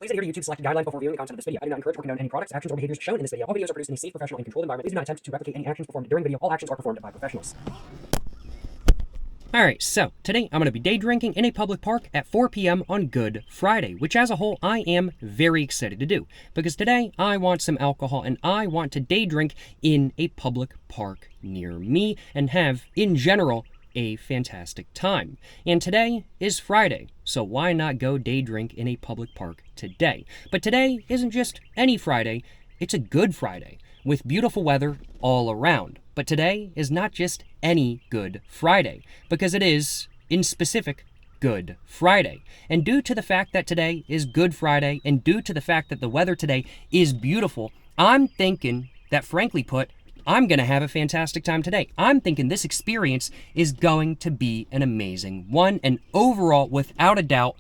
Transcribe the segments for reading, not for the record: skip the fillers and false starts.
Please adhere to YouTube's selected guidelines before viewing the content of this video. I do not encourage or condone any products, actions, or behaviors shown in this video. All videos are produced in a safe, professional, and controlled environment. Please do not attempt to replicate any actions performed during video. All actions are performed by professionals. Alright, so today I'm going to be day drinking in a public park at 4 p.m. on Good Friday, which as a whole I am very excited to do, because today I want some alcohol and I want to day drink in a public park near me and have, in general, a fantastic time. And today is Friday, so why not go day drink in a public park today? But today isn't just any Friday, it's a Good Friday, with beautiful weather all around. But today is not just any Good Friday, because it is, in specific, Good Friday. And due to the fact that today is Good Friday, and due to the fact that the weather today is beautiful, I'm thinking that, frankly put, I'm going to have a fantastic time today. I'm thinking this experience is going to be an amazing one, and overall, without a doubt,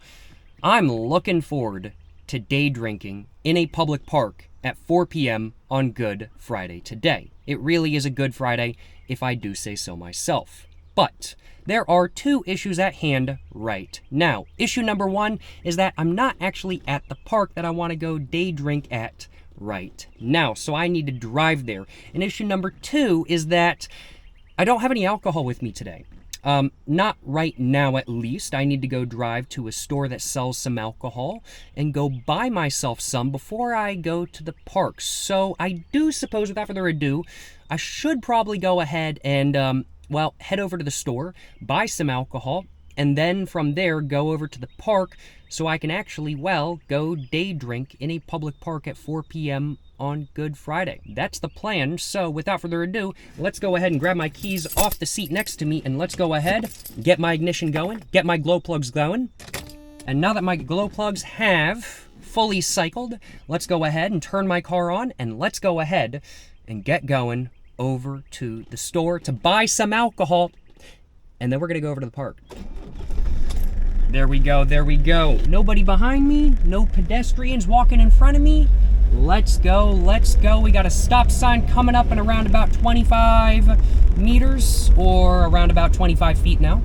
I'm looking forward to day drinking in a public park at 4 p.m. on Good Friday today. It really is a Good Friday, if I do say so myself. But there are two issues at hand right now. Issue number one is that I'm not actually at the park that I want to go day drink at right now, so I need to drive there. And issue number two is that I don't have any alcohol with me today. Not right now, at least. I need to go drive to a store that sells some alcohol and go buy myself some before I go to the park. So I do suppose, without further ado, I should probably go ahead and, head over to the store, buy some alcohol, and then from there go over to the park so I can actually, go day drink in a public park at 4 p.m. on Good Friday. That's the plan. So without further ado, let's go ahead and grab my keys off the seat next to me and let's go ahead, get my ignition going, get my glow plugs going. And now that my glow plugs have fully cycled, let's go ahead and turn my car on and let's go ahead and get going over to the store to buy some alcohol. And then we're gonna go over to the park. There we go, there we go. Nobody behind me, no pedestrians walking in front of me. Let's go, let's go. We got a stop sign coming up in around about 25 meters, or around about 25 feet now.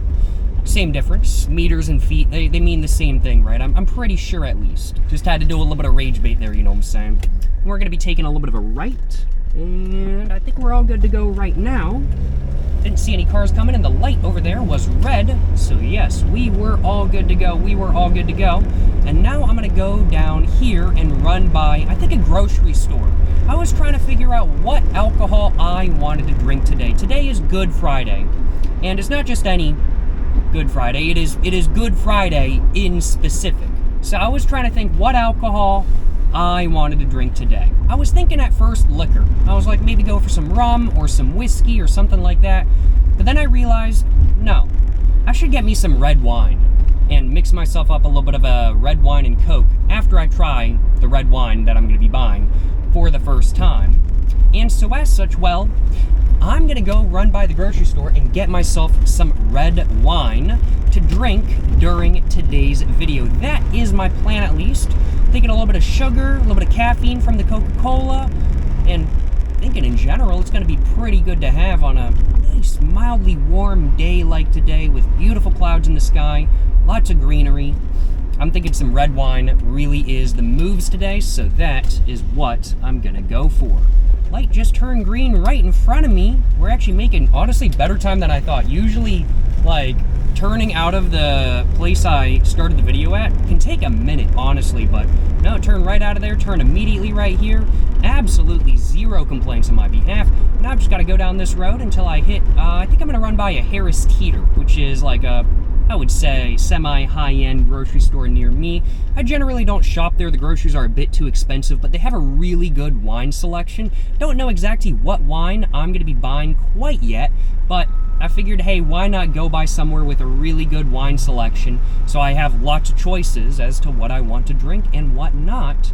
Same difference, meters and feet, they mean the same thing, right? I'm pretty sure, at least. Just had to do a little bit of rage bait there, you know what I'm saying? We're gonna be taking a little bit of a right, and I think we're all good to go right now. Didn't see any cars coming, and the light over there was red, so yes, we were all good to go. We were all good to go. And now I'm gonna go down here and run by, I think, a grocery store. I was trying to figure out what alcohol I wanted to drink today. Today is Good Friday, and it's not just any Good Friday, it is Good Friday in specific. So I was trying to think what alcohol I wanted to drink today. I was thinking at first liquor. I was like, maybe go for some rum or some whiskey or something like that. But then I realized, no, I should get me some red wine and mix myself up a little bit of a red wine and Coke after I try the red wine that I'm going to be buying for the first time. And so as such, I'm going to go run by the grocery store and get myself some red wine to drink during today's video. That is my plan, at least. Thinking a little bit of sugar, a little bit of caffeine from the Coca-Cola, and thinking in general it's going to be pretty good to have on a nice, mildly warm day like today with beautiful clouds in the sky, lots of greenery. I'm thinking some red wine really is the moves today, so that is what I'm going to go for. Light just turned green right in front of me. We're actually making, honestly, better time than I thought. Usually, turning out of the place I started the video at can take a minute, honestly, but no, turn right out of there, turn immediately right here. Absolutely zero complaints on my behalf. Now I've just got to go down this road until I hit, I think I'm going to run by a Harris Teeter, which is like a, I would say, semi-high-end grocery store near me. I generally don't shop there. The groceries are a bit too expensive, but they have a really good wine selection. Don't know exactly what wine I'm going to be buying quite yet, but I figured, hey, why not go by somewhere with a really good wine selection so I have lots of choices as to what I want to drink and what not.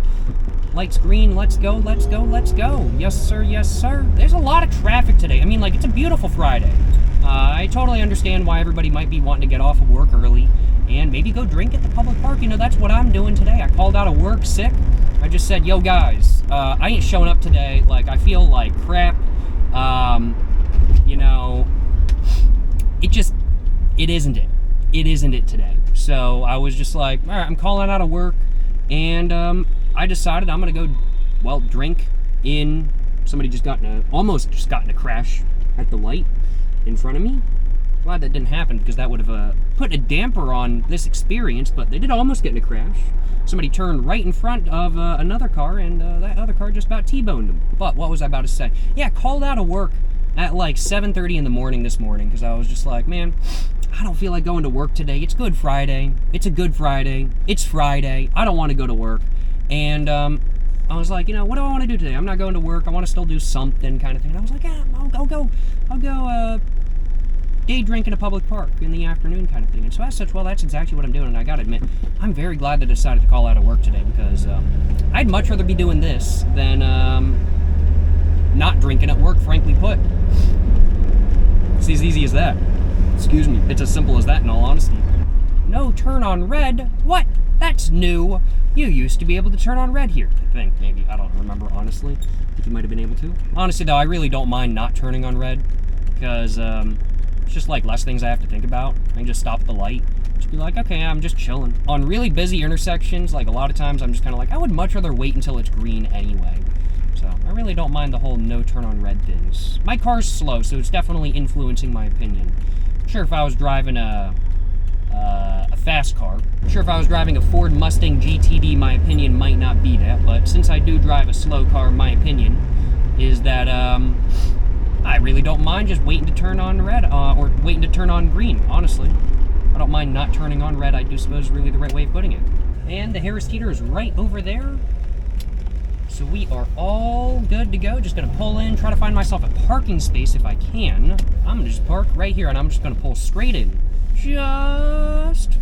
Lights green, let's go, let's go, let's go. Yes, sir, yes, sir. There's a lot of traffic today. I mean, it's a beautiful Friday. I totally understand why everybody might be wanting to get off of work early and maybe go drink at the public park. You know, that's what I'm doing today. I called out of work sick. I just said, yo, guys, I ain't showing up today. I feel like crap. It isn't it. It isn't it today. So I was just like, all right, I'm calling out of work. And I decided I'm gonna go, well, drink in. Somebody almost just got in a crash at the light in front of me. Glad that didn't happen, because that would have put a damper on this experience, but they did almost get in a crash. Somebody turned right in front of another car, and that other car just about T-boned them. But what was I about to say? Yeah, called out of work at like 7:30 in the morning this morning, because I was just like, man, I don't feel like going to work today. It's Good Friday. It's a Good Friday. It's Friday. I don't want to go to work. And I was like, what do I want to do today? I'm not going to work. I want to still do something kind of thing. And I was like, yeah, I'll go day drink in a public park in the afternoon kind of thing. And so I said, well, that's exactly what I'm doing. And I got to admit, I'm very glad that I decided to call out of work today, because I'd much rather be doing this than not drinking at work, frankly put. It's as easy as that. Excuse me. It's as simple as that, in all honesty. No turn on red? What? That's new. You used to be able to turn on red here, I think, maybe. I don't remember, honestly. I think you might have been able to. Honestly, though, I really don't mind not turning on red, because it's just like less things I have to think about. I can just stop at the light. Just be like, okay, I'm just chilling. On really busy intersections, like a lot of times I'm just kind of like, I would much rather wait until it's green anyway. So I really don't mind the whole no turn on red things. My car's slow, so it's definitely influencing my opinion. Sure, if I was driving a fast car, sure, if I was driving a Ford Mustang GTD, my opinion might not be that. But since I do drive a slow car, my opinion is that I really don't mind just waiting to turn on red, or waiting to turn on green, honestly. I don't mind not turning on red, I do suppose is really the right way of putting it. And the Harris Teeter is right over there. So we are all good to go. Just gonna pull in, try to find myself a parking space if I can. I'm gonna just park right here, and I'm just gonna pull straight in. Just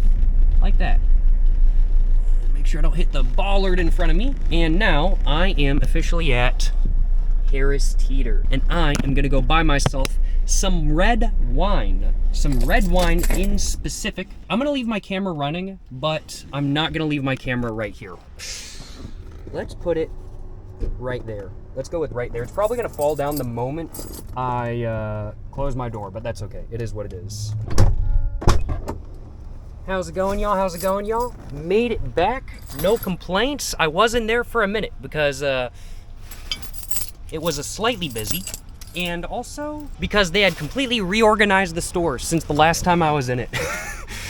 like that. Make sure I don't hit the bollard in front of me. And now I am officially at Harris Teeter, and I am gonna go buy myself some red wine. Some red wine in specific. I'm gonna leave my camera running, but I'm not gonna leave my camera right here. Let's put it right there. Let's go with right there. It's probably gonna fall down the moment I close my door, but that's okay. It is what it is. How's it going, y'all? How's it going, y'all? Made it back. No complaints. I was in there for a minute because it was a slightly busy, and also because they had completely reorganized the store since the last time I was in it.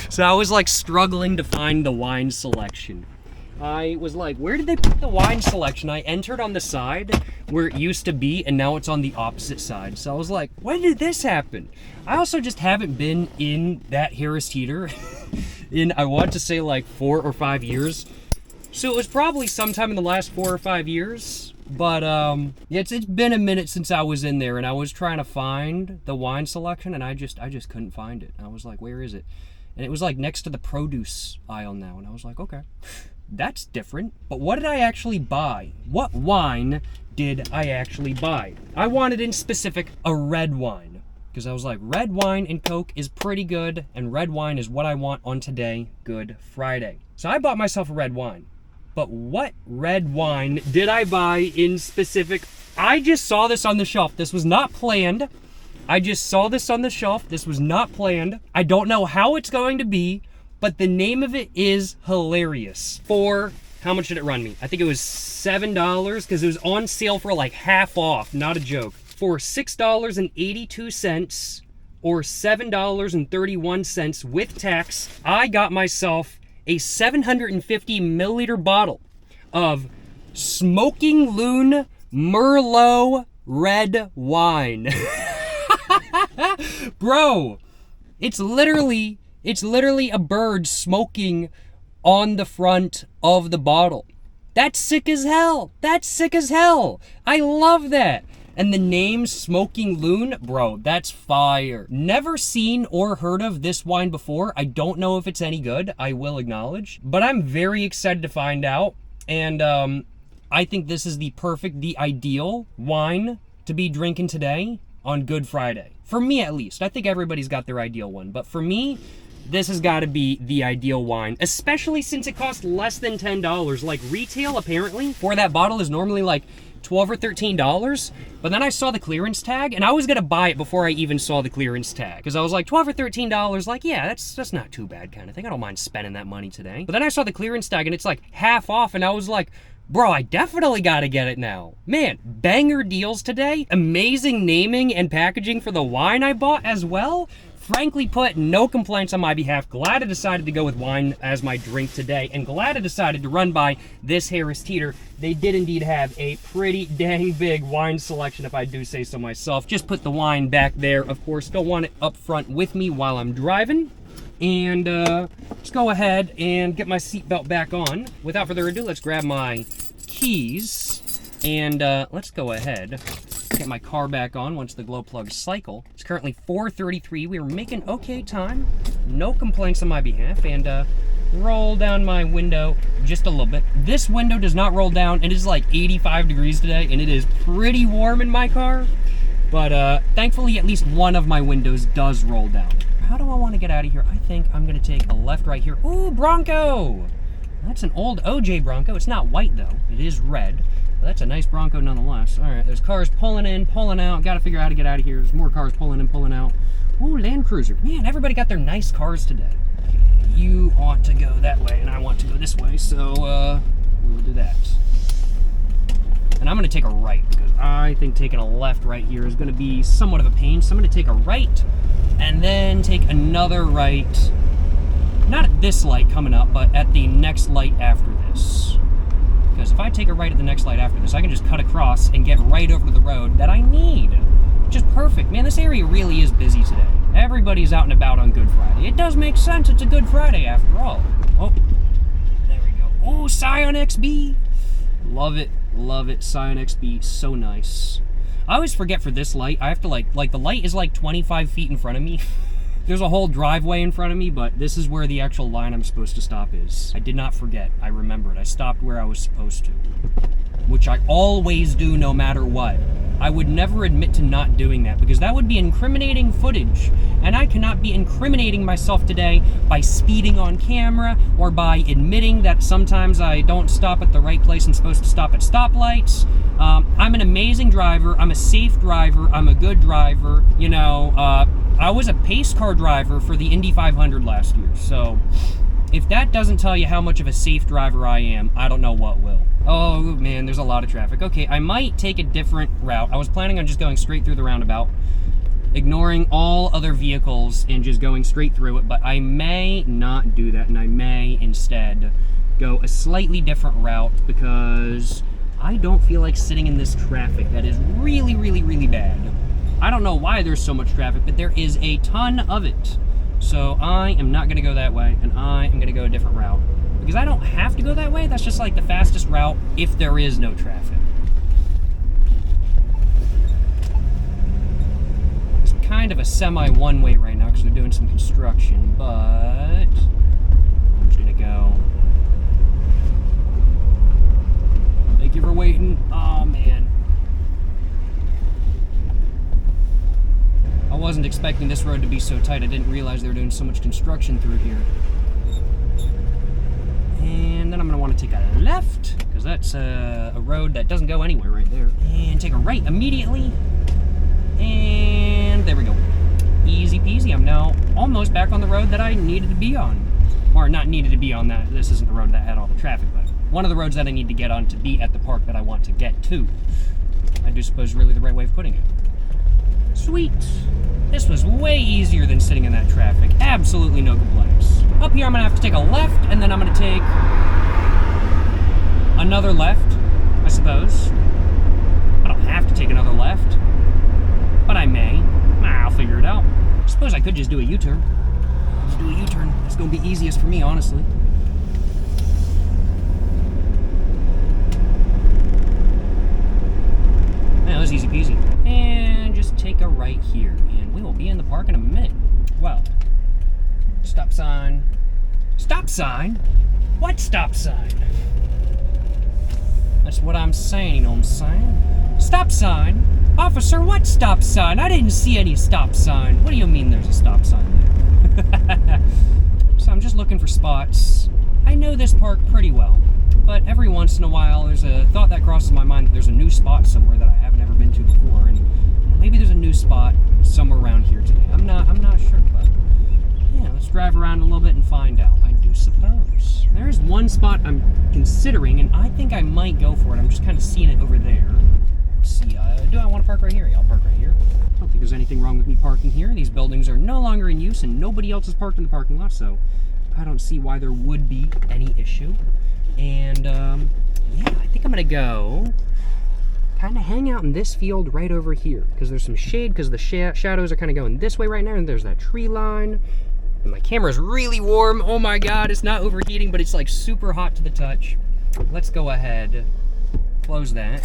So I was like struggling to find the wine selection. I was like, where did they put the wine selection? I entered on the side where it used to be, and now it's on the opposite side. So I was like, when did this happen? I also just haven't been in that Harris Teeter in, I want to say, like 4 or 5 years. So it was probably sometime in the last 4 or 5 years. But it's been a minute since I was in there, and I was trying to find the wine selection, and I just couldn't find it. I was like, where is it? And it was like next to the produce aisle now, and I was like, okay. That's different. But what did I actually buy? What wine did I actually buy? I wanted in specific a red wine, because I was like, red wine and Coke is pretty good, and red wine is what I want on today, Good Friday. So I bought myself a red wine. But what red wine did I buy in specific? I just saw this on the shelf. This was not planned. I just saw this on the shelf. This was not planned. I don't know how it's going to be, but the name of it is hilarious. For, how much did it run me? I think it was $7, because it was on sale for like half off, not a joke. For $6.82 or $7.31 with tax, I got myself a 750 milliliter bottle of Smoking Loon Merlot red wine. Bro, it's literally a bird smoking on the front of the bottle. That's sick as hell. That's sick as hell. I love that. And the name Smoking Loon, bro, that's fire. Never seen or heard of this wine before. I don't know if it's any good, I will acknowledge. But I'm very excited to find out. And I think this is the ideal wine to be drinking today on Good Friday. For me, at least. I think everybody's got their ideal one. But for me, this has got to be the ideal wine, especially since it costs less than $10. Like, retail, apparently, for that bottle is normally like $12 or $13, but then I saw the clearance tag, and I was gonna buy it before I even saw the clearance tag, because I was like, $12 or $13, like, yeah, that's not too bad kind of thing. I don't mind spending that money today. But then I saw the clearance tag, and it's like half off, and I was like, bro, I definitely gotta get it now. Man, banger deals today. Amazing naming and packaging for the wine I bought as well. Frankly put, no complaints on my behalf. Glad I decided to go with wine as my drink today, and glad I decided to run by this Harris Teeter. They did indeed have a pretty dang big wine selection, if I do say so myself. Just put the wine back there. Of course, don't want it up front with me while I'm driving. And let's go ahead and get my seatbelt back on. Without further ado, let's grab my keys, and let's go ahead, get my car back on once the glow plugs cycle. It's currently 4:33. We are making okay time. No complaints on my behalf. And roll down my window just a little bit. This window does not roll down. It is like 85 degrees today, and it is pretty warm in my car. But thankfully, at least one of my windows does roll down. How do I want to get out of here? I think I'm going to take a left right here. Ooh, Bronco! That's an old OJ Bronco. It's not white, though. It is red. But that's a nice Bronco nonetheless. All right, there's cars pulling in, pulling out. Got to figure out how to get out of here. There's more cars pulling in, pulling out. Ooh, Land Cruiser. Man, everybody got their nice cars today. You want to go that way, and I want to go this way, so we'll do that. And I'm going to take a right, because I think taking a left right here is going to be somewhat of a pain. So I'm going to take a right, and then take another right. Not at this light coming up, but at the next light after this. Because if I take a right at the next light after this, I can just cut across and get right over to the road that I need. Which is perfect. Man, this area really is busy today. Everybody's out and about on Good Friday. It does make sense. It's a Good Friday after all. Oh, there we go. Oh, Scion XB. Love it. Love it. Scion XB. So nice. I always forget for this light, I have to like the light is like 25 feet in front of me. There's a whole driveway in front of me, but this is where the actual line I'm supposed to stop is. I did not forget. I remembered. I stopped where I was supposed to, which I always do no matter what. I would never admit to not doing that, because that would be incriminating footage, and I cannot be incriminating myself today by speeding on camera or by admitting that sometimes I don't stop at the right place and supposed to stop at stoplights. I'm an amazing driver. I'm a safe driver. I'm a good driver. You know, I was a pace car driver for the Indy 500 last year, so if that doesn't tell you how much of a safe driver I am, I don't know what will. Oh man, there's a lot of traffic. Okay, I might take a different route. I was planning on just going straight through the roundabout, ignoring all other vehicles and just going straight through it, but I may not do that, and I may instead go a slightly different route, because I don't feel like sitting in this traffic that is really, really, really bad. I don't know why there's so much traffic, but there is a ton of it. So I am not going to go that way, and I am going to go a different route. Because I don't have to go that way. That's just like the fastest route if there is no traffic. It's kind of a semi-one-way right now because they're doing some construction, but I'm just going to go. Thank you for waiting. Oh, man. I wasn't expecting this road to be so tight. I didn't realize they were doing so much construction through here. And then I'm going to want to take a left, because that's a road that doesn't go anywhere right there. And take a right immediately. And there we go. Easy peasy. I'm now almost back on the road that I needed to be on. Or not needed to be on. That. This isn't the road that had all the traffic, but one of the roads that I need to get on to be at the park that I want to get to. I do suppose really the right way of putting it. Sweet. This was way easier than sitting in that traffic. Absolutely no complaints. Up here I'm going to have to take a left, and then I'm going to take another left, I suppose. I don't have to take another left, but I may. I'll figure it out. I suppose I could just do a U-turn. Just do a U-turn. That's going to be easiest for me, honestly. Man, that was easy peasy. And just take a right here, and we will be in the park in a minute. Well, stop sign. Stop sign? What stop sign? That's what I'm saying, you know what I'm saying? Stop sign? Officer, what stop sign? I didn't see any stop sign. What do you mean there's a stop sign there? So I'm just looking for spots. I know this park pretty well, but every once in a while there's a thought that crosses my mind that there's a new spot somewhere that I haven't ever been to before, and maybe there's a new spot somewhere around here today. I'm not sure, but yeah, let's drive around a little bit and find out, I do suppose. There's one spot I'm considering, and I think I might go for it. I'm just kind of seeing it over there. Let's see, do I want to park right here? Yeah, I'll park right here. I don't think there's anything wrong with me parking here. These buildings are no longer in use, and nobody else is parked in the parking lot, so I don't see why there would be any issue. And yeah, I think I'm gonna go kind of hang out in this field right over here, because there's some shade, because the shadows are kind of going this way right now, and there's that tree line. And my camera's really warm. Oh my God, it's not overheating, but it's like super hot to the touch. Let's go ahead, close that,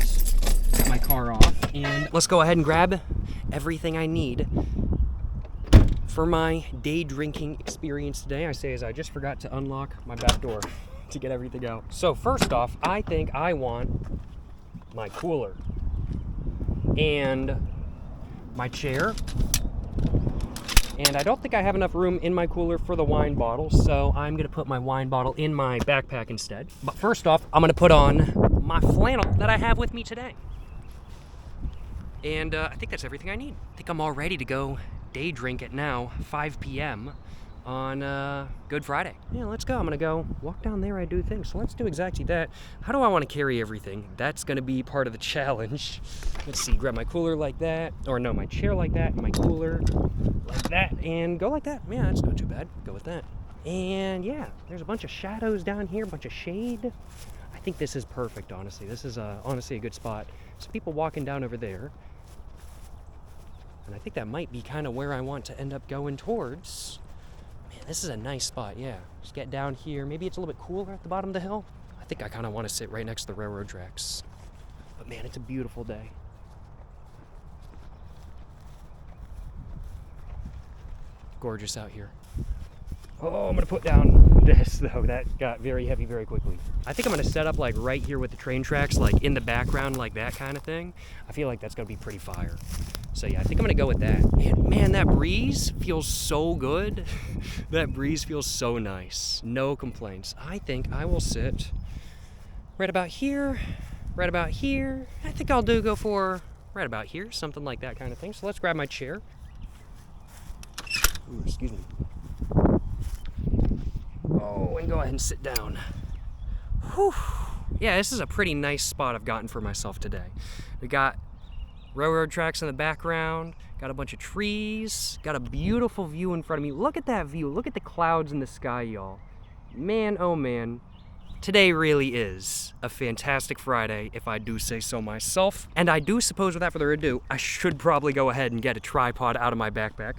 get my car off, and let's go ahead and grab everything I need for my day drinking experience today. I say as I just forgot to unlock my back door to get everything out. So first off, I think I want my cooler and my chair, and I don't think I have enough room in my cooler for the wine bottle, so I'm gonna put my wine bottle in my backpack instead. But first off, I'm gonna put on my flannel that I have with me today. And I think that's everything I need. I think I'm all ready to go day drink at now 5 p.m. on Good Friday. Yeah, let's go. I'm gonna go walk down there. I do things. So let's do exactly that. How do I want to carry everything? That's gonna be part of the challenge. Let's see, grab my cooler like that, or no, my chair like that, my cooler like that, and go like that. Yeah, that's not too bad. Go with that. And yeah, there's a bunch of shadows down here, a bunch of shade. I think this is perfect, honestly. This is honestly a good spot. Some people walking down over there. And I think that might be kind of where I want to end up going towards. Man, this is a nice spot, yeah. Just get down here. Maybe it's a little bit cooler at the bottom of the hill. I think I kind of want to sit right next to the railroad tracks. But man, it's a beautiful day. Gorgeous out here. Oh, I'm gonna put down this though. That got very heavy very quickly. I think I'm gonna set up like right here with the train tracks, like in the background, like that kind of thing. I feel like that's gonna be pretty fire. So yeah, I think I'm gonna go with that. And man, that breeze feels so good. That breeze feels so nice. No complaints. I think I will sit right about here, right about here. I think I'll go for right about here, something like that kind of thing. So let's grab my chair. Ooh, excuse me. Oh, and go ahead and sit down. Whew. Yeah, this is a pretty nice spot I've gotten for myself today. We got railroad tracks in the background, got a bunch of trees, got a beautiful view in front of me. Look at that view. Look at the clouds in the sky, y'all. Man, oh man. Today really is a fantastic Friday, if I do say so myself. And I do suppose, without further ado, I should probably go ahead and get a tripod out of my backpack.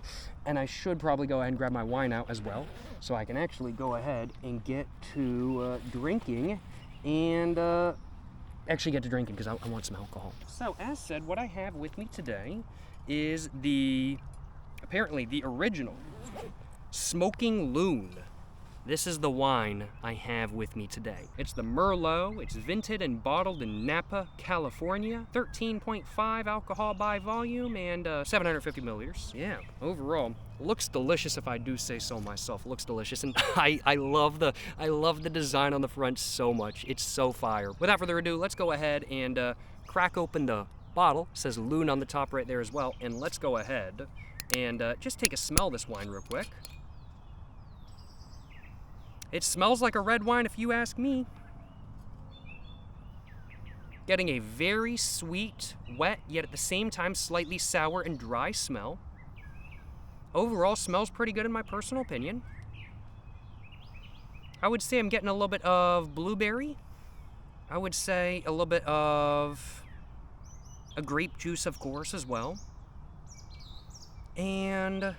And I should probably go ahead and grab my wine out as well, so I can actually go ahead and get to drinking and actually get to drinking because I want some alcohol. So as said, what I have with me today is apparently the original Smoking Loon. This is the wine I have with me today. It's the Merlot. It's vinted and bottled in Napa, California. 13.5 alcohol by volume and 750 milliliters. Yeah, overall, looks delicious if I do say so myself. Looks delicious, and I love the design on the front so much. It's so fire. Without further ado, let's go ahead and crack open the bottle. It says Loon on the top right there as well. And let's go ahead and just take a smell of this wine real quick. It smells like a red wine if you ask me. Getting a very sweet, wet, yet at the same time slightly sour and dry smell. Overall, smells pretty good in my personal opinion. I would say I'm getting a little bit of blueberry. I would say a little bit of a grape juice, of course, as well. And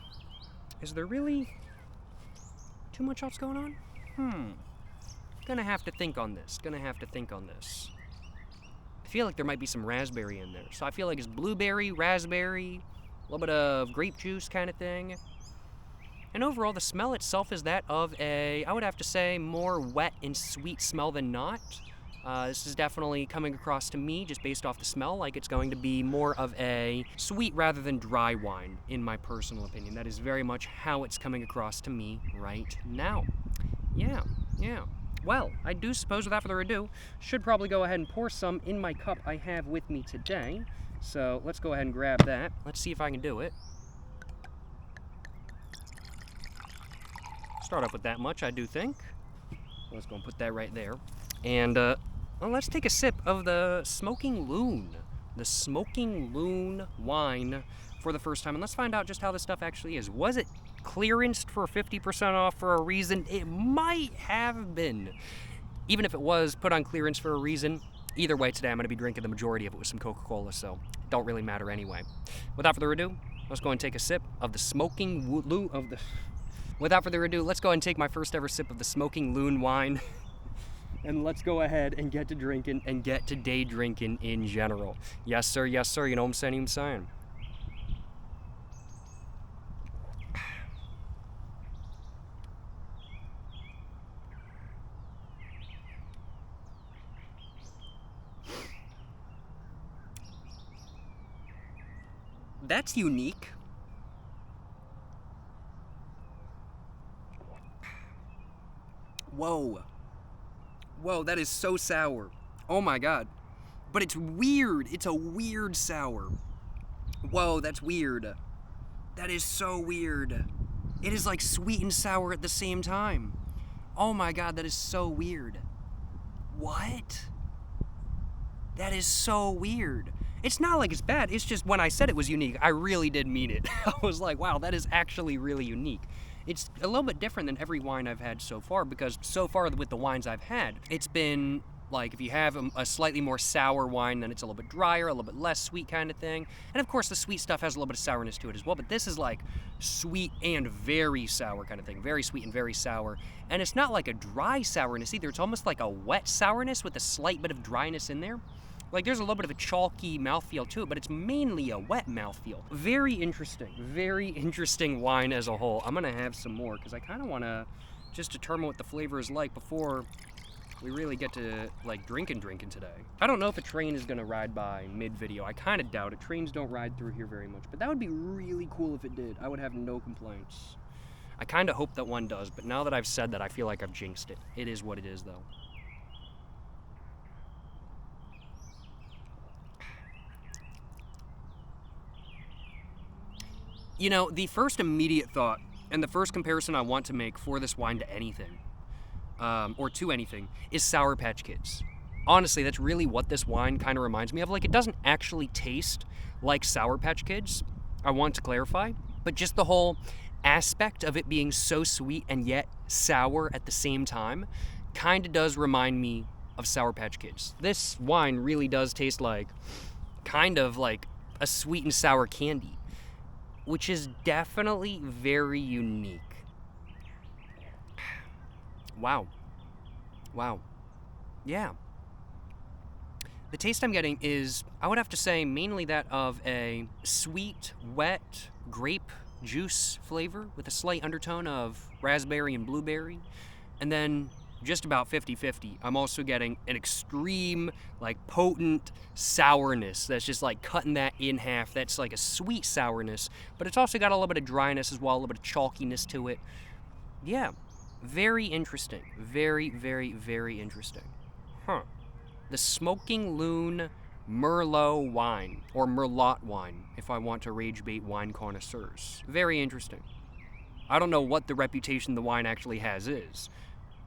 is there really too much else going on? Gonna have to think on this. I feel like there might be some raspberry in there. So I feel like it's blueberry, raspberry, a little bit of grape juice kind of thing. And overall, the smell itself is that of I would have to say, more wet and sweet smell than not. This is definitely coming across to me, just based off the smell, like it's going to be more of a sweet rather than dry wine, in my personal opinion. That is very much how it's coming across to me right now. Yeah. Well, I do suppose, without further ado, should probably go ahead and pour some in my cup I have with me today. So let's go ahead and grab that. Let's see if I can do it. Start off with that much, I do think. Let's go and put that right there. And well, let's take a sip of the Smoking Loon. The Smoking Loon wine for the first time. And let's find out just how this stuff actually is. Was it clearanced for 50% off for a reason? It might have been. Even if it was put on clearance for a reason, either way today I'm going to be drinking the majority of it with some Coca-Cola, so it don't really matter anyway. Without further ado, let's go and take a sip of the Smoking Loon of the... Without further ado, let's go and take my first ever sip of the Smoking Loon wine. And let's go ahead and get to drinking and get to day drinking in general. Yes, sir, you know what I'm saying. That's unique. Whoa, that is so sour. Oh my god. But it's weird. It's a weird sour. Whoa, that's weird. That is so weird. It is like sweet and sour at the same time. Oh my god, that is so weird. What? That is so weird. It's not like it's bad, it's just when I said it was unique, I really did mean it. I was like, wow, that is actually really unique. It's a little bit different than every wine I've had so far, because so far with the wines I've had, it's been like if you have a slightly more sour wine, then it's a little bit drier, a little bit less sweet kind of thing. And of course the sweet stuff has a little bit of sourness to it as well, but this is like sweet and very sour kind of thing. Very sweet and very sour. And it's not like a dry sourness either, it's almost like a wet sourness with a slight bit of dryness in there. Like there's a little bit of a chalky mouthfeel to it, but it's mainly a wet mouthfeel. Very interesting wine as a whole. I'm gonna have some more because I kind of want to just determine what the flavor is like before we really get to like drinking today. I don't know if a train is gonna ride by mid-video. I kind of doubt it. Trains don't ride through here very much, but that would be really cool if it did. I would have no complaints. I kind of hope that one does, but now that I've said that, I feel like I've jinxed it. It is what it is, though. You know, the first immediate thought and the first comparison I want to make for this wine to anything, or to anything, is Sour Patch Kids. Honestly, that's really what this wine kind of reminds me of. Like, it doesn't actually taste like Sour Patch Kids, I want to clarify, but just the whole aspect of it being so sweet and yet sour at the same time kind of does remind me of Sour Patch Kids. This wine really does taste like, kind of like a sweet and sour candy, which is definitely very unique. Wow. Yeah. The taste I'm getting is, I would have to say, mainly that of a sweet, wet grape juice flavor with a slight undertone of raspberry and blueberry. And then just about 50-50, I'm also getting an extreme, like, potent sourness that's just like cutting that in half. That's like a sweet sourness, but it's also got a little bit of dryness as well, a little bit of chalkiness to it. Yeah, very interesting. Very interesting. The Smoking Loon Merlot wine, or Merlot wine, if I want to rage bait wine connoisseurs. Very interesting. I don't know what the reputation the wine actually has is,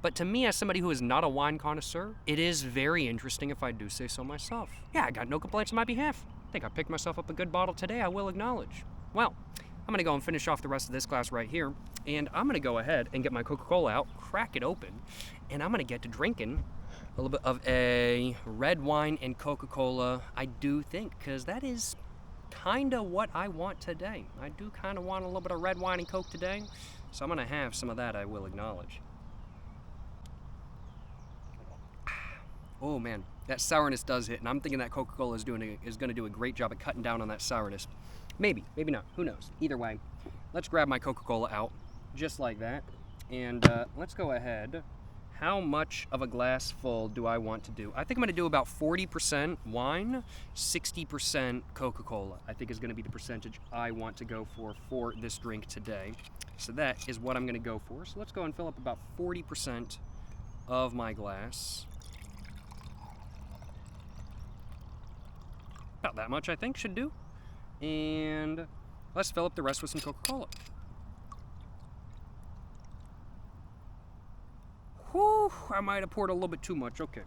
but to me, as somebody who is not a wine connoisseur, it is very interesting if I do say so myself. Yeah, I got no complaints on my behalf. I think I picked myself up a good bottle today, I will acknowledge. Well, I'm gonna go and finish off the rest of this glass right here, and I'm gonna go ahead and get my Coca-Cola out, crack it open, and I'm gonna get to drinking a little bit of a red wine and Coca-Cola, I do think, because that is kind of what I want today. I do kind of want a little bit of red wine and Coke today, so I'm gonna have some of that, I will acknowledge. Oh man, that sourness does hit, and I'm thinking that Coca-Cola is going to do a great job at cutting down on that sourness. Maybe not, who knows. Either way, let's grab my Coca-Cola out, just like that, and let's go ahead, How much of a glass full do I want to do? I think I'm gonna do about 40% wine, 60% Coca-Cola. I think is gonna be the percentage I want to go for this drink today. So that is what I'm gonna go for. So let's go and fill up about 40% of my glass. About that much, I think, should do. And let's fill up the rest with some Coca-Cola. Whew, I might have poured a little bit too much. Okay.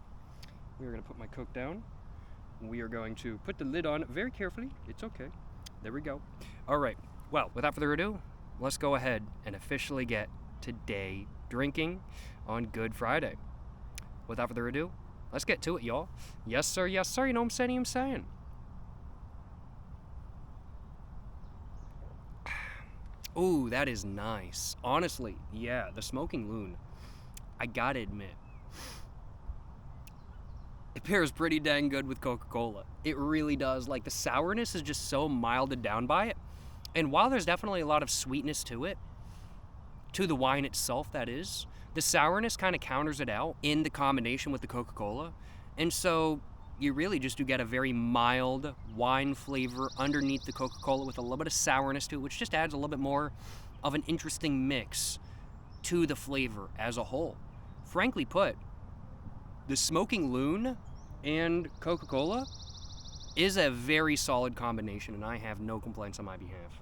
We're going to put my Coke down. We are going to put the lid on very carefully. It's okay. There we go. All right. Well, without further ado, let's go ahead and officially get to day drinking on Good Friday. Without further ado, let's get to it, y'all. Yes, sir. Yes, sir. You know what I'm saying? Ooh, that is nice. Honestly, yeah, the Smoking Loon, I gotta admit, it pairs pretty dang good with Coca-Cola. It really does. Like, the sourness is just so milded down by it. And while there's definitely a lot of sweetness to it, to the wine itself, that is, the sourness kind of counters it out in the combination with the Coca-Cola. And so you really just do get a very mild wine flavor underneath the Coca-Cola with a little bit of sourness to it, which just adds a little bit more of an interesting mix to the flavor as a whole. Frankly put, the Smoking Loon and Coca-Cola is a very solid combination, and I have no complaints on my behalf.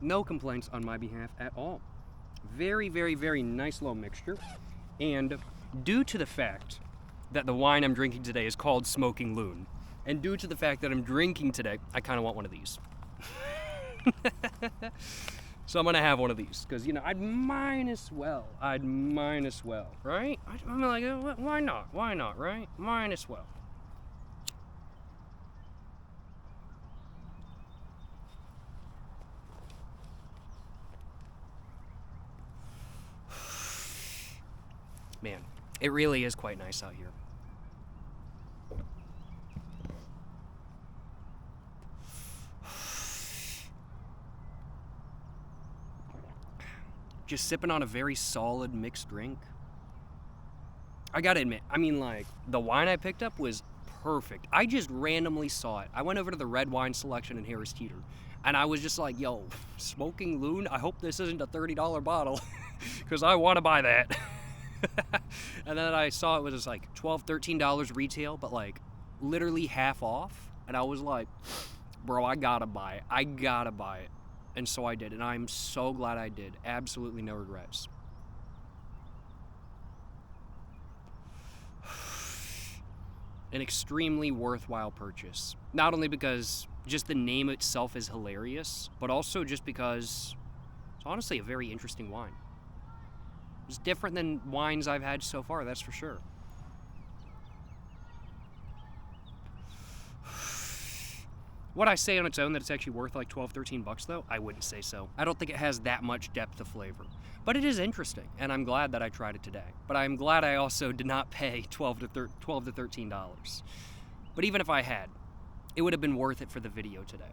No complaints on my behalf at all. Very, very, very nice little mixture. And due to the fact that the wine I'm drinking today is called Smoking Loon, and due to the fact that I'm drinking today, I kind of want one of these. So I'm gonna have one of these, because, you know, I'd might as well, right? I'm like, why not, right? Might as well. Man, it really is quite nice out here. Just sipping on a very solid mixed drink. I gotta admit, I mean, like, the wine I picked up was perfect. I just randomly saw it. I went over to the red wine selection in Harris Teeter, and I was just like, yo, Smoking Loon, I hope this isn't a $30 bottle, because I want to buy that. And then I saw it was just like $12, $13 retail, but like literally half off. And I was like, bro, I gotta buy it. And so I did, and I'm so glad I did. Absolutely no regrets. An extremely worthwhile purchase. Not only because just the name itself is hilarious, but also just because it's honestly a very interesting wine. It's different than wines I've had so far, that's for sure. Would I say on its own that it's actually worth like $12, $13 though? I wouldn't say so. I don't think it has that much depth of flavor. But it is interesting, and I'm glad that I tried it today. But I'm glad I also did not pay $12 to $13. But even if I had, it would have been worth it for the video today.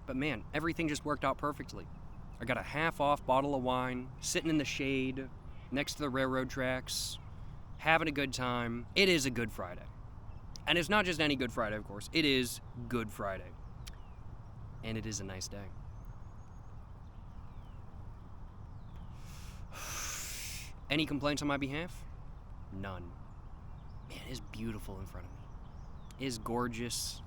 But man, everything just worked out perfectly. I got a half-off bottle of wine, sitting in the shade, next to the railroad tracks, having a good time. It is a Good Friday. And it's not just any Good Friday, of course. It is Good Friday. And it is a nice day. Any complaints on my behalf? None. Man, it is beautiful in front of me. It is gorgeous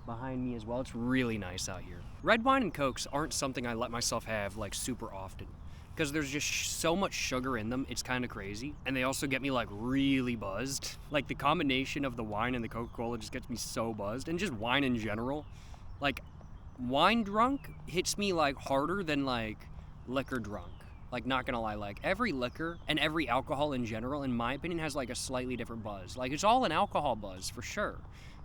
behind me as well. It's really nice out here. Red wine and Cokes aren't something I let myself have like super often, because there's just so much sugar in them, it's kind of crazy. And they also get me like really buzzed. Like the combination of the wine and the Coca-Cola just gets me so buzzed, and just wine in general. Like, wine drunk hits me like harder than like liquor drunk. Like, not gonna lie, like every liquor and every alcohol in general, in my opinion, has like a slightly different buzz. Like, it's all an alcohol buzz for sure,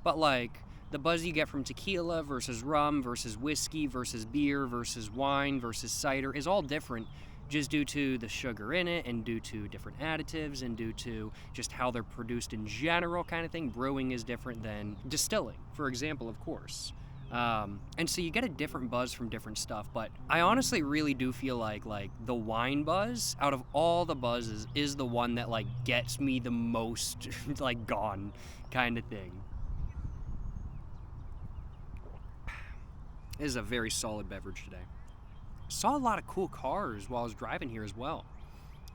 but like the buzz you get from tequila versus rum versus whiskey versus beer versus wine versus cider is all different, just due to the sugar in it and due to different additives and due to just how they're produced in general kind of thing. Brewing is different than distilling, for example, of course. And so you get a different buzz from different stuff, but I honestly really do feel like the wine buzz out of all the buzzes is the one that like gets me the most like gone kind of thing. This is a very solid beverage today. Saw a lot of cool cars while I was driving here as well.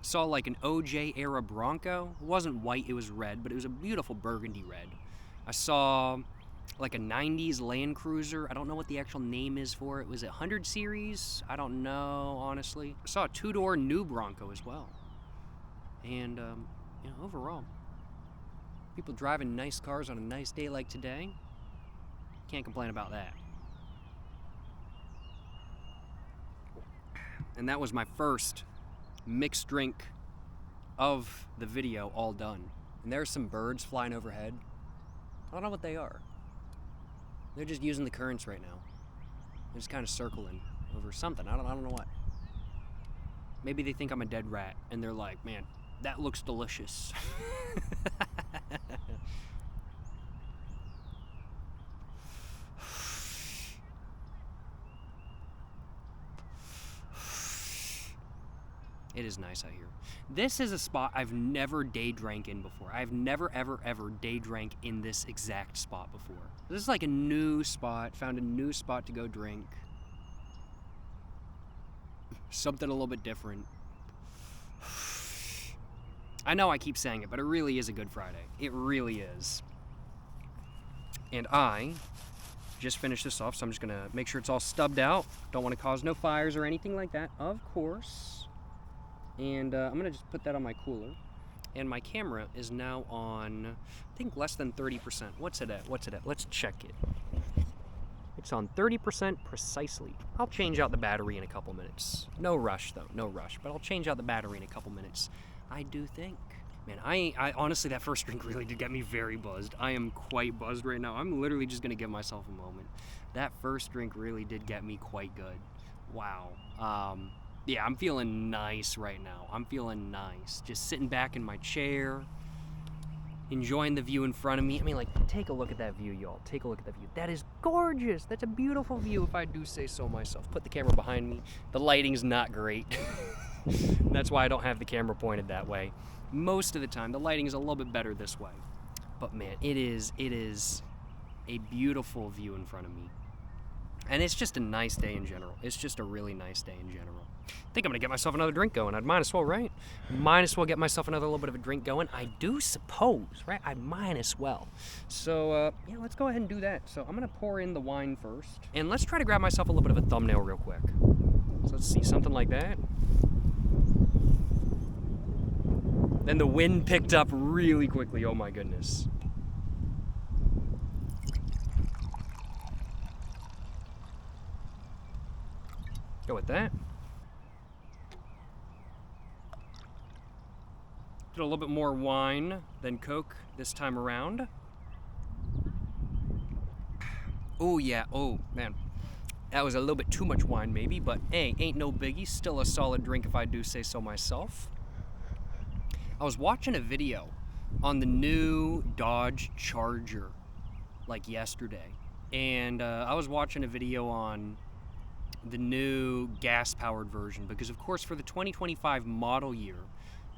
Saw like an OJ era Bronco. It wasn't white, it was red, but it was a beautiful burgundy red. I saw like a 90s Land Cruiser. I don't know what the actual name is for it. Was it 100 series? I don't know, honestly. I saw a two-door new Bronco as well. And, overall, people driving nice cars on a nice day like today, can't complain about that. And that was my first mixed drink of the video all done. And there's some birds flying overhead. I don't know what they are. They're just using the currents right now. They're just kind of circling over something. I don't know what. Maybe they think I'm a dead rat and they're like, man, that looks delicious. It is nice out here. This is a spot I've never day drank in before. I've never, ever day drank in this exact spot before. This is like a new spot, found a new spot to go drink. Something a little bit different. I know I keep saying it, but it really is a Good Friday. It really is. And I just finished this off, so I'm just gonna make sure it's all stubbed out. Don't want to cause no fires or anything like that, of course. And I'm gonna just put that on my cooler. And my camera is now on, I think, less than 30%. What's it at? Let's check it. It's on 30% precisely. I'll change out the battery in a couple minutes. No rush though, no rush. But I'll change out the battery in a couple minutes. I do think. Man, I honestly, that first drink really did get me very buzzed. I am quite buzzed right now. I'm literally just gonna give myself a moment. That first drink really did get me quite good. Wow. Yeah, I'm feeling nice right now. I'm feeling nice. Just sitting back in my chair, enjoying the view in front of me. I mean, like, take a look at that view, y'all. Take a look at that view. That is gorgeous. That's a beautiful view, if I do say so myself. Put the camera behind me. The lighting's not great. That's why I don't have the camera pointed that way. Most of the time, the lighting is a little bit better this way. But man, it is a beautiful view in front of me. And it's just a nice day in general. It's just a really nice day in general. I think I'm gonna get myself another drink going. I'd might as well, right? Might as well get myself another little bit of a drink going. I do suppose, right? I might as well. So, yeah, let's go ahead and do that. So I'm gonna pour in the wine first. And let's try to grab myself a little bit of a thumbnail real quick. So let's see, something like that. Then the wind picked up really quickly, oh my goodness. Go with that. Did a little bit more wine than Coke this time around. Oh yeah, oh man. That was a little bit too much wine maybe, but hey, ain't no biggie. Still a solid drink if I do say so myself. I was watching a video on the new Dodge Charger like yesterday. And I was watching a video on the new gas-powered version because, of course, for the 2025 model year,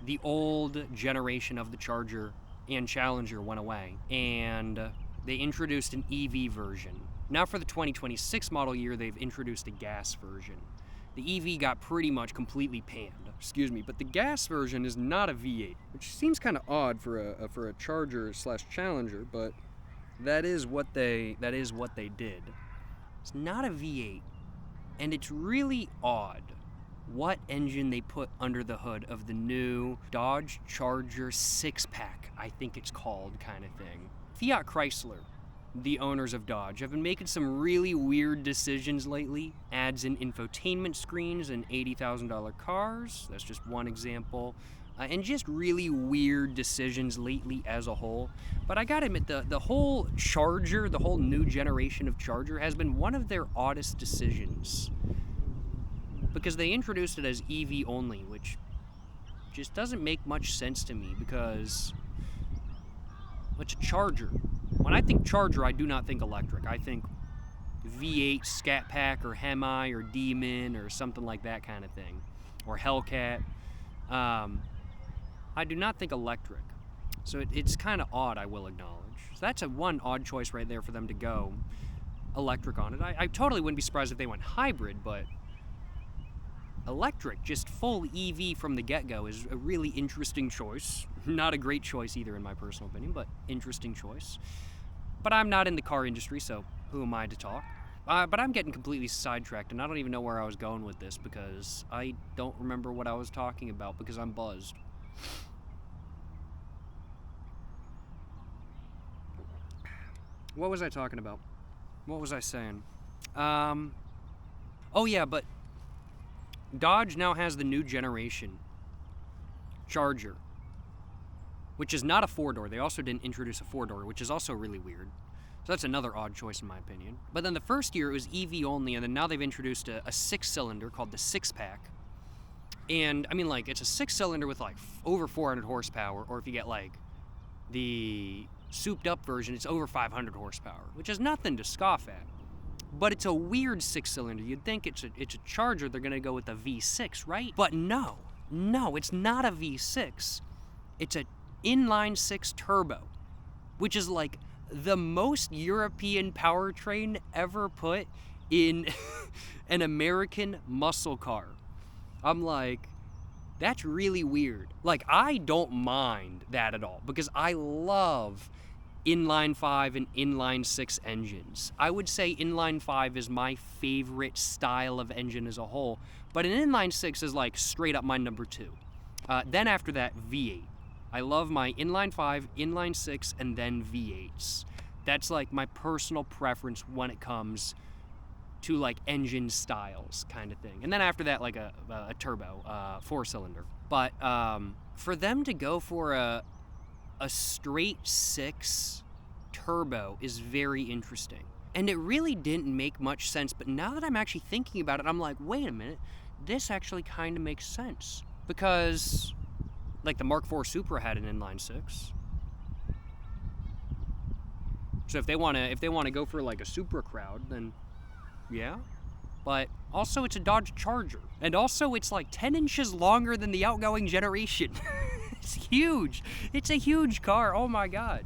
the old generation of the Charger and Challenger went away, and they introduced an EV version. Now for the 2026 model year, they've introduced a gas version. The EV got pretty much completely panned, but the gas version is not a V8, which seems kind of odd for a Charger/Challenger, but that is what they did. It's not a V8. And it's really odd what engine they put under the hood of the new Dodge Charger 6-pack, I think it's called, kind of thing. Fiat Chrysler, the owners of Dodge, have been making some really weird decisions lately. Adds in infotainment screens in $80,000 cars. That's just one example. And just really weird decisions lately as a whole. But I gotta admit, the whole Charger, the whole new generation of Charger has been one of their oddest decisions. Because they introduced it as EV only, which just doesn't make much sense to me because it's a Charger. When I think Charger, I do not think electric. I think V8 Scat Pack or Hemi or Demon or something like that kind of thing, or Hellcat. I do not think electric. So it's kind of odd, I will acknowledge. So that's one odd choice right there for them to go electric on it. I totally wouldn't be surprised if they went hybrid, but electric, just full EV from the get-go, is a really interesting choice. Not a great choice either, in my personal opinion, but interesting choice. But I'm not in the car industry, so who am I to talk? But I'm getting completely sidetracked, and I don't even know where I was going with this because I don't remember what I was talking about because I'm buzzed. What was I talking about? What was I saying? Oh yeah, but Dodge now has the new generation Charger, which is not a four-door. They also didn't introduce a four-door, which is also really weird. So that's another odd choice in my opinion. But then the first year it was EV only, and then now they've introduced a six-cylinder called the six-pack. And I mean, like, it's a six-cylinder with like over 400 horsepower, or if you get like the souped-up version, it's over 500 horsepower, which is nothing to scoff at. But it's a weird six-cylinder. You'd think it's a Charger, they're gonna go with a V6, right? But no, it's not a V6. It's a inline-six turbo, which is like the most European powertrain ever put in an American muscle car. I'm like, that's really weird. Like, I don't mind that at all because I love inline 5 and inline 6 engines. I would say inline 5 is my favorite style of engine as a whole, but an inline 6 is like straight up my number 2. Then after that, V8. I love my inline 5, inline 6, and then V8s. That's like my personal preference when it comes to like engine styles kind of thing. And then after that, like a turbo, 4-cylinder. But for them to go for a straight 6 turbo is very interesting. And it really didn't make much sense, but now that I'm actually thinking about it, I'm like, wait a minute, this actually kind of makes sense. Because like the Mark IV Supra had an inline 6. So if they want to go for like a Supra crowd, then yeah. But also it's a Dodge Charger. And also it's like 10 inches longer than the outgoing generation. It's huge. It's a huge car. Oh my god.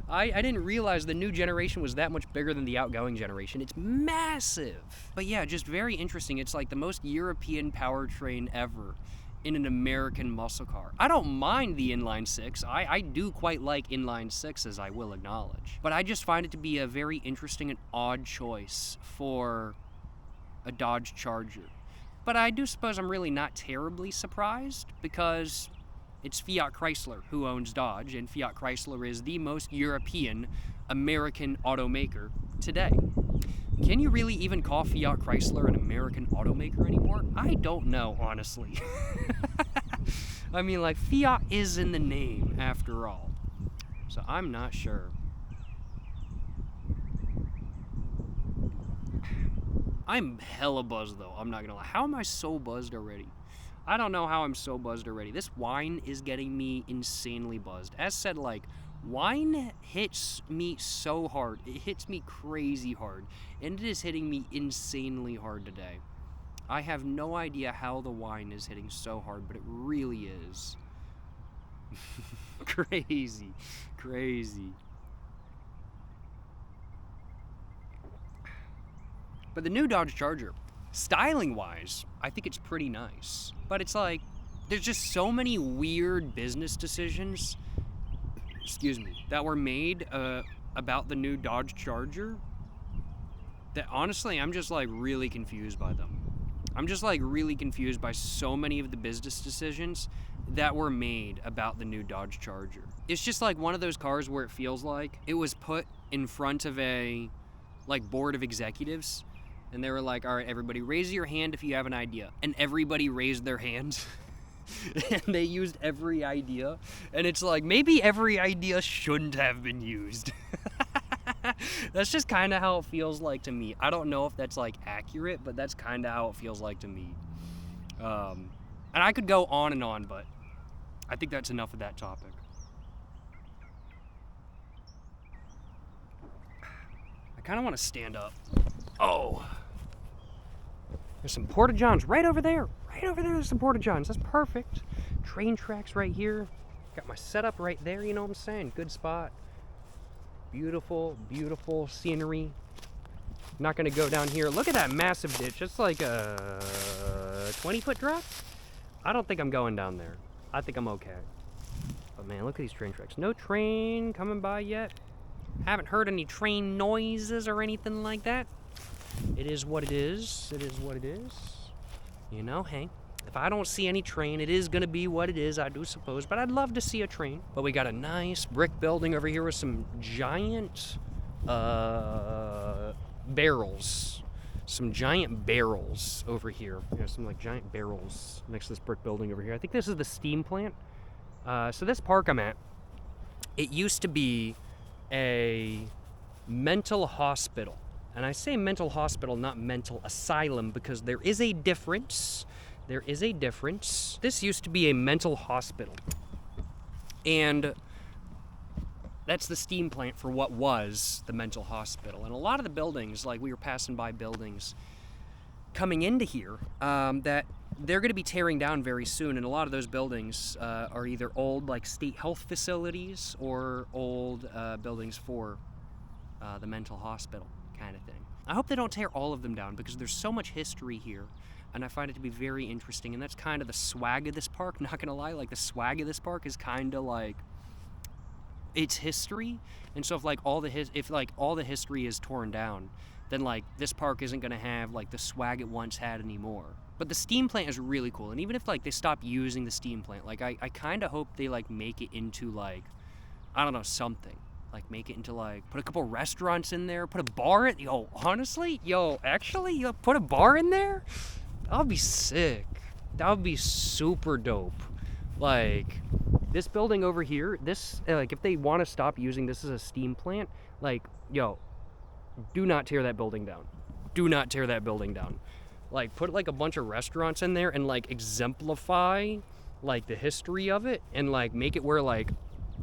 I didn't realize the new generation was that much bigger than the outgoing generation. It's massive. But yeah, just very interesting. It's like the most European powertrain ever in an American muscle car. I don't mind the inline 6. I do quite like inline 6s, I will acknowledge. But I just find it to be a very interesting and odd choice for a Dodge Charger. But I do suppose I'm really not terribly surprised because it's Fiat Chrysler who owns Dodge, and Fiat Chrysler is the most European American automaker today. Can you really even call Fiat Chrysler an American automaker anymore? I don't know, honestly. I mean, like, Fiat is in the name, after all. So I'm not sure. I'm hella buzzed, though. I'm not gonna lie. How am I so buzzed already? I don't know how I'm so buzzed already. This wine is getting me insanely buzzed. As said, like, wine hits me so hard. It hits me crazy hard. And it is hitting me insanely hard today. I have no idea how the wine is hitting so hard, but it really is. Crazy. Crazy. But the new Dodge Charger, styling-wise, I think it's pretty nice. But it's like, there's just so many weird business decisions, that were made about the new Dodge Charger that honestly, I'm just like really confused by them. I'm just like really confused by so many of the business decisions that were made about the new Dodge Charger. It's just like one of those cars where it feels like it was put in front of a like board of executives, and they were like, all right, everybody raise your hand if you have an idea. And everybody raised their hands. And they used every idea. And it's like, maybe every idea shouldn't have been used. That's just kind of how it feels like to me. I don't know if that's like accurate, but that's kind of how it feels like to me. And I could go on and on, but I think that's enough of that topic. I kind of want to stand up. Oh. There's some porta-johns right over there. Right over there, there's some porta-johns. That's perfect. Train tracks right here. Got my setup right there, you know what I'm saying? Good spot. Beautiful, beautiful scenery. Not gonna go down here. Look at that massive ditch. It's like a 20-foot drop. I don't think I'm going down there. I think I'm okay. But man, look at these train tracks. No train coming by yet. Haven't heard any train noises or anything like that. It is what it is. It is what it is. You know, hey, if I don't see any train, it is gonna be what it is, I do suppose. But I'd love to see a train. But we got a nice brick building over here with some giant barrels. Some giant barrels over here. Some like giant barrels next to this brick building over here. I think this is the steam plant. So this park I'm at, it used to be a mental hospital. And I say mental hospital, not mental asylum, because there is a difference. There is a difference. This used to be a mental hospital. And that's the steam plant for what was the mental hospital. And a lot of the buildings, like we were passing by buildings coming into here, that they're going to be tearing down very soon. And a lot of those buildings are either old, like state health facilities, or old buildings for the mental hospital kind of thing. I hope they don't tear all of them down because there's so much history here. And I find it to be very interesting. And that's kind of the swag of this park. Not going to lie, like the swag of this park is kind of like its history. And so if all the history is torn down, then like this park isn't going to have like the swag it once had anymore. But the steam plant is really cool. And even if like they stop using the steam plant, like I kind of hope they like make it into like, I don't know, something. Like make it into like, put a couple restaurants in there, put a bar in, actually, put a bar in there? That would be sick. That would be super dope. Like, this building over here, this, like, if they want to stop using this as a steam plant, like, do not tear that building down. Do not tear that building down. Like, put, like, a bunch of restaurants in there and, like, exemplify, like, the history of it and, like, make it where, like,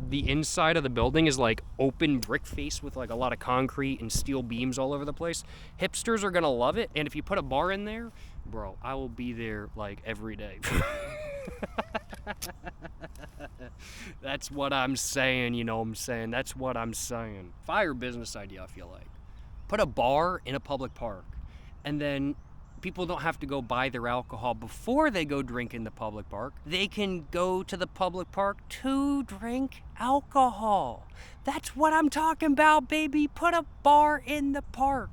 the inside of the building is like open brick face with like a lot of concrete and steel beams all over the place. Hipsters are gonna love it, and if you put a bar in there, bro, I will be there like every day. That's what I'm saying, you know what I'm saying? That's what I'm saying. Fire business idea, I feel like. Put a bar in a public park, and then people don't have to go buy their alcohol before they go drink in the public park. They can go to the public park to drink alcohol. That's what I'm talking about, baby. Put a bar in the park.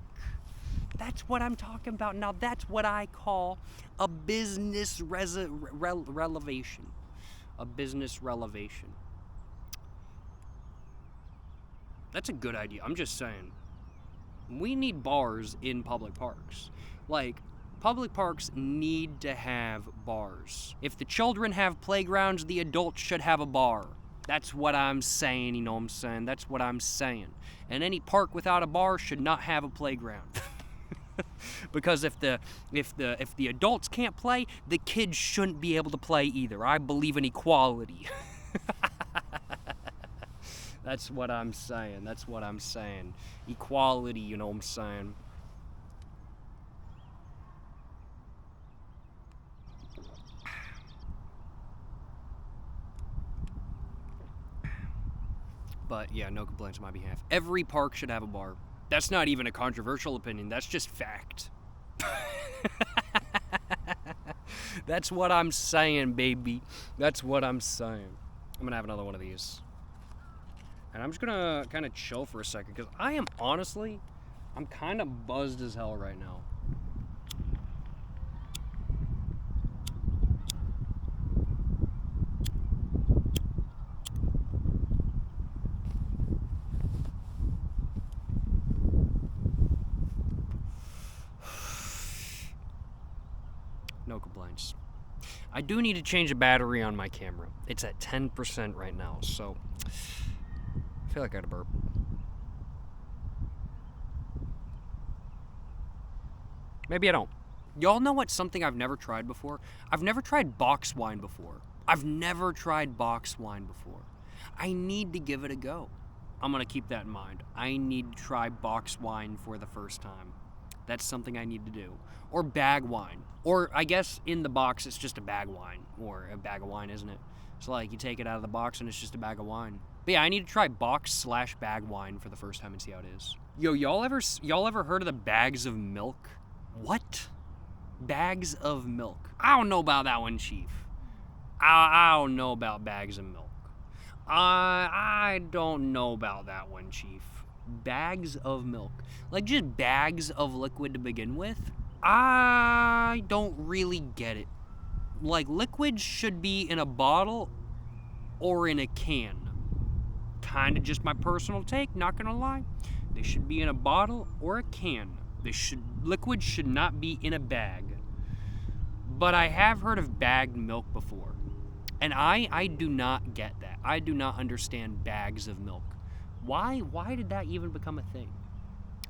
That's what I'm talking about. Now that's what I call a business relevation. A business relevation. That's a good idea. I'm just saying. We need bars in public parks. Like, public parks need to have bars. If the children have playgrounds, the adults should have a bar. That's what I'm saying, you know what I'm saying? That's what I'm saying. And any park without a bar should not have a playground. Because if the adults can't play, the kids shouldn't be able to play either. I believe in equality. That's what I'm saying. That's what I'm saying. Equality, you know what I'm saying? But yeah, no complaints on my behalf. Every park should have a bar. That's not even a controversial opinion. That's just fact. That's what I'm saying, baby. That's what I'm saying. I'm gonna have another one of these. And I'm just gonna kind of chill for a second, because I'm kind of buzzed as hell right now. No complaints. I do need to change a battery on my camera. It's at 10% right now, so I feel like I had a burp. Maybe I don't. Y'all know what's something I've never tried before? I've never tried box wine before. I need to give it a go. I'm gonna keep that in mind. I need to try box wine for the first time. That's something I need to do. Or bag wine. Or I guess in the box it's just a bag wine. Or a bag of wine, isn't it? So like you take it out of the box and it's just a bag of wine. But yeah, I need to try box/bag wine for the first time and see how it is. Yo, y'all ever heard of the bags of milk? What? Bags of milk. I don't know about that one, Chief. I don't know about bags of milk. I don't know about that one, Chief. Bags of milk. Like just bags of liquid to begin with? I don't really get it. Like liquids should be in a bottle or in a can. Kinda just my personal take, not gonna lie. They should be in a bottle or a can. Liquids should not be in a bag. But I have heard of bagged milk before. And I do not get that. I do not understand bags of milk. Why did that even become a thing?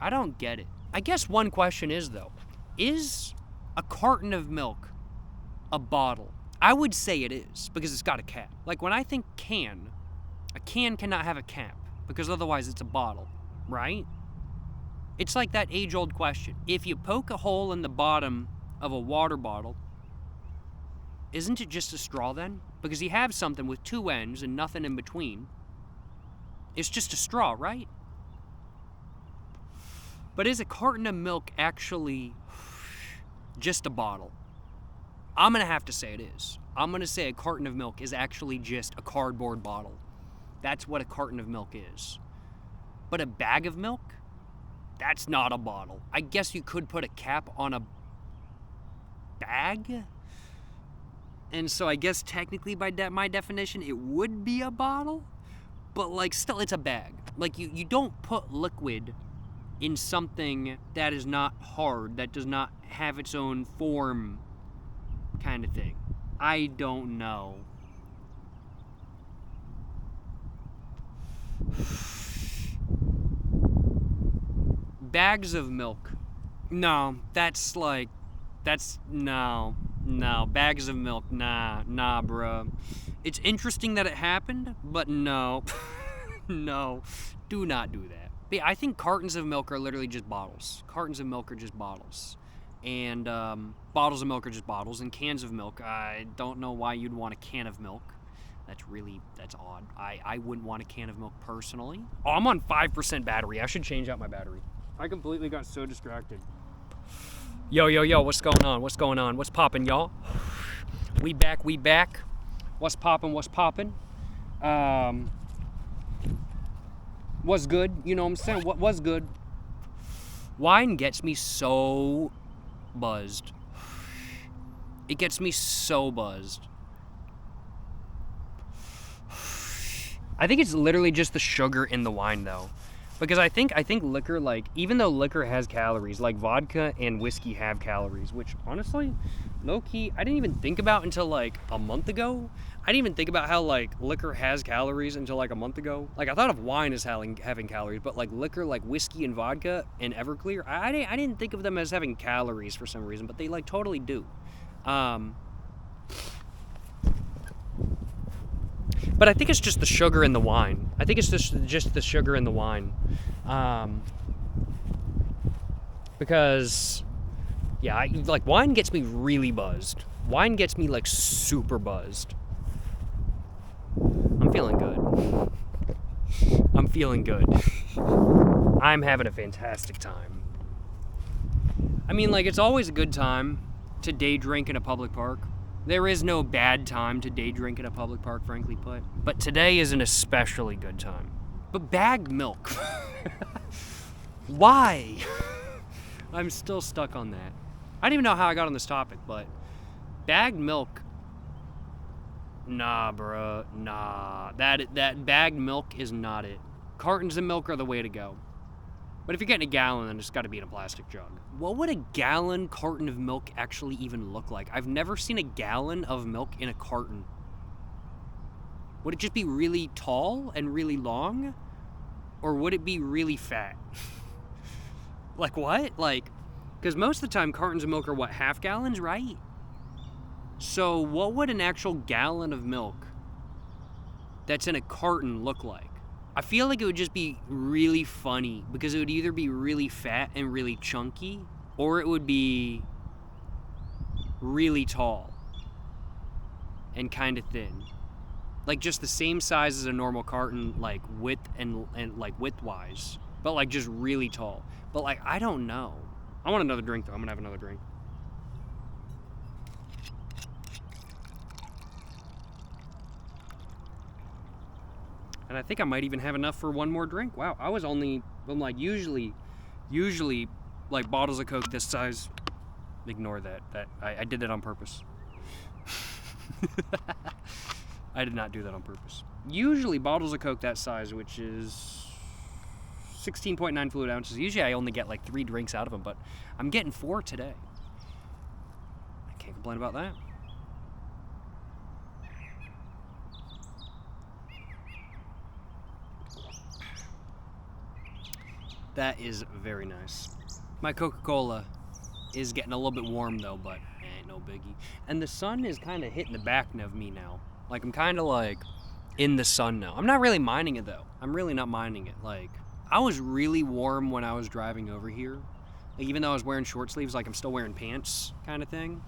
I don't get it. I guess one question is though, is a carton of milk a bottle? I would say it is, because it's got a cap. Like when I think can, a can cannot have a cap, because otherwise it's a bottle, right? It's like that age-old question. If you poke a hole in the bottom of a water bottle, isn't it just a straw then? Because you have something with two ends and nothing in between. It's just a straw, right? But is a carton of milk actually just a bottle? I'm gonna have to say it is. I'm gonna say a carton of milk is actually just a cardboard bottle. That's what a carton of milk is. But a bag of milk? That's not a bottle. I guess you could put a cap on a bag? And so I guess technically by my definition, it would be a bottle? But like still, it's a bag. Like you don't put liquid in something that is not hard, that does not have its own form kind of thing. I don't know. Bags of milk. No, no, bags of milk, nah, bruh. It's interesting that it happened, but no, no, do not do that. But yeah, I think cartons of milk are literally just bottles. Cartons of milk are just bottles. And bottles of milk are just bottles, and cans of milk, I don't know why you'd want a can of milk. That's odd. I wouldn't want a can of milk personally. Oh, I'm on 5% battery. I should change out my battery. I completely got so distracted. Yo, what's going on? What's poppin', y'all? We back. What's poppin'? What's good? You know what I'm saying? What was good? Wine gets me so buzzed. It gets me so buzzed. I think it's literally just the sugar in the wine, though. Because I think liquor, like, even though liquor has calories, like vodka and whiskey have calories, which honestly, low-key, I didn't even think about until like a month ago. I didn't even think about how like liquor has calories until like a month ago. Like I thought of wine as having calories, but like liquor, like whiskey and vodka and Everclear, I didn't think of them as having calories for some reason, but they like totally do. But I think it's just the sugar in the wine. I think it's just the sugar in the wine. Because, yeah, like wine gets me really buzzed. Wine gets me like super buzzed. I'm feeling good. I'm having a fantastic time. I mean, like, it's always a good time to day drink in a public park. There is no bad time to day drink in a public park, frankly put. But today is an especially good time. But bagged milk. Why? I'm still stuck on that. I don't even know how I got on this topic, but bagged milk. Nah, bruh. Nah. That bagged milk is not it. Cartons of milk are the way to go. But if you're getting a gallon, then it's got to be in a plastic jug. What would a gallon carton of milk actually even look like? I've never seen a gallon of milk in a carton. Would it just be really tall and really long? Or would it be really fat? Like what? Like, because most of the time cartons of milk are what, half gallons, right? So what would an actual gallon of milk that's in a carton look like? I feel like it would just be really funny because it would either be really fat and really chunky, or it would be really tall and kind of thin. Like just the same size as a normal carton, like width and like width-wise, but like just really tall. But like, I don't know. I want another drink though. I'm gonna have another drink. And I think I might even have enough for one more drink. Wow, I'm like usually like bottles of Coke this size. Ignore that. I did that on purpose. I did not do that on purpose. Usually bottles of Coke that size, which is 16.9 fluid ounces. Usually I only get like 3 drinks out of them, but I'm getting 4 today. I can't complain about that. That is very nice. My Coca-Cola is getting a little bit warm though, but ain't no biggie. And the sun is kind of hitting the back of me now. Like I'm kind of like in the sun now. I'm not really minding it though. I'm really not minding it. Like I was really warm when I was driving over here. Like even though I was wearing short sleeves, like I'm still wearing pants kind of thing.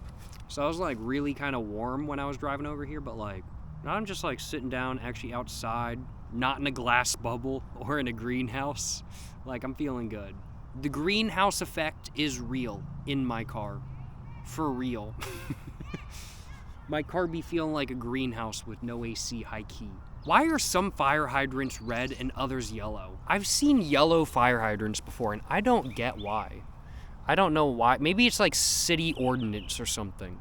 So I was like really kind of warm when I was driving over here, but like now I'm just like sitting down actually outside, not in a glass bubble or in a greenhouse. Like I'm feeling good. The greenhouse effect is real in my car. For real. My car be feeling like a greenhouse with no AC, high key. Why are some fire hydrants red and others yellow? I've seen yellow fire hydrants before and I don't get why. I don't know why. Maybe it's like city ordinance or something.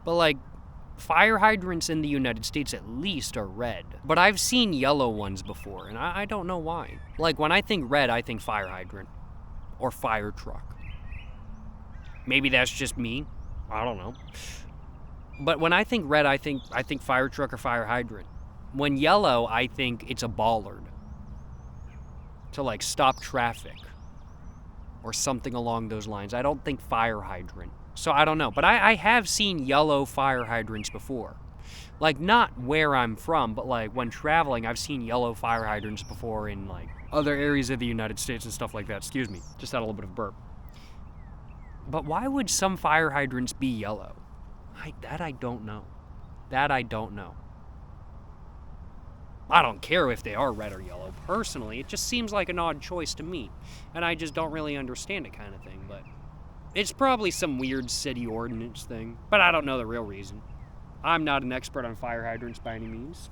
But like fire hydrants in the United States at least are red. But I've seen yellow ones before and I don't know why. Like when I think red, I think fire hydrant or fire truck. Maybe that's just me. I don't know. But when I think red, I think fire truck or fire hydrant. When yellow, I think it's a bollard to like stop traffic or something along those lines. I don't think fire hydrant. So I don't know. But I have seen yellow fire hydrants before. Like not where I'm from, but like when traveling, I've seen yellow fire hydrants before in like other areas of the United States and stuff like that. Excuse me. Just had a little bit of burp. But why would some fire hydrants be yellow? I don't know. That I don't know. I don't care if they are red or yellow. Personally, it just seems like an odd choice to me. And I just don't really understand it kind of thing. But it's probably some weird city ordinance thing. But I don't know the real reason. I'm not an expert on fire hydrants by any means.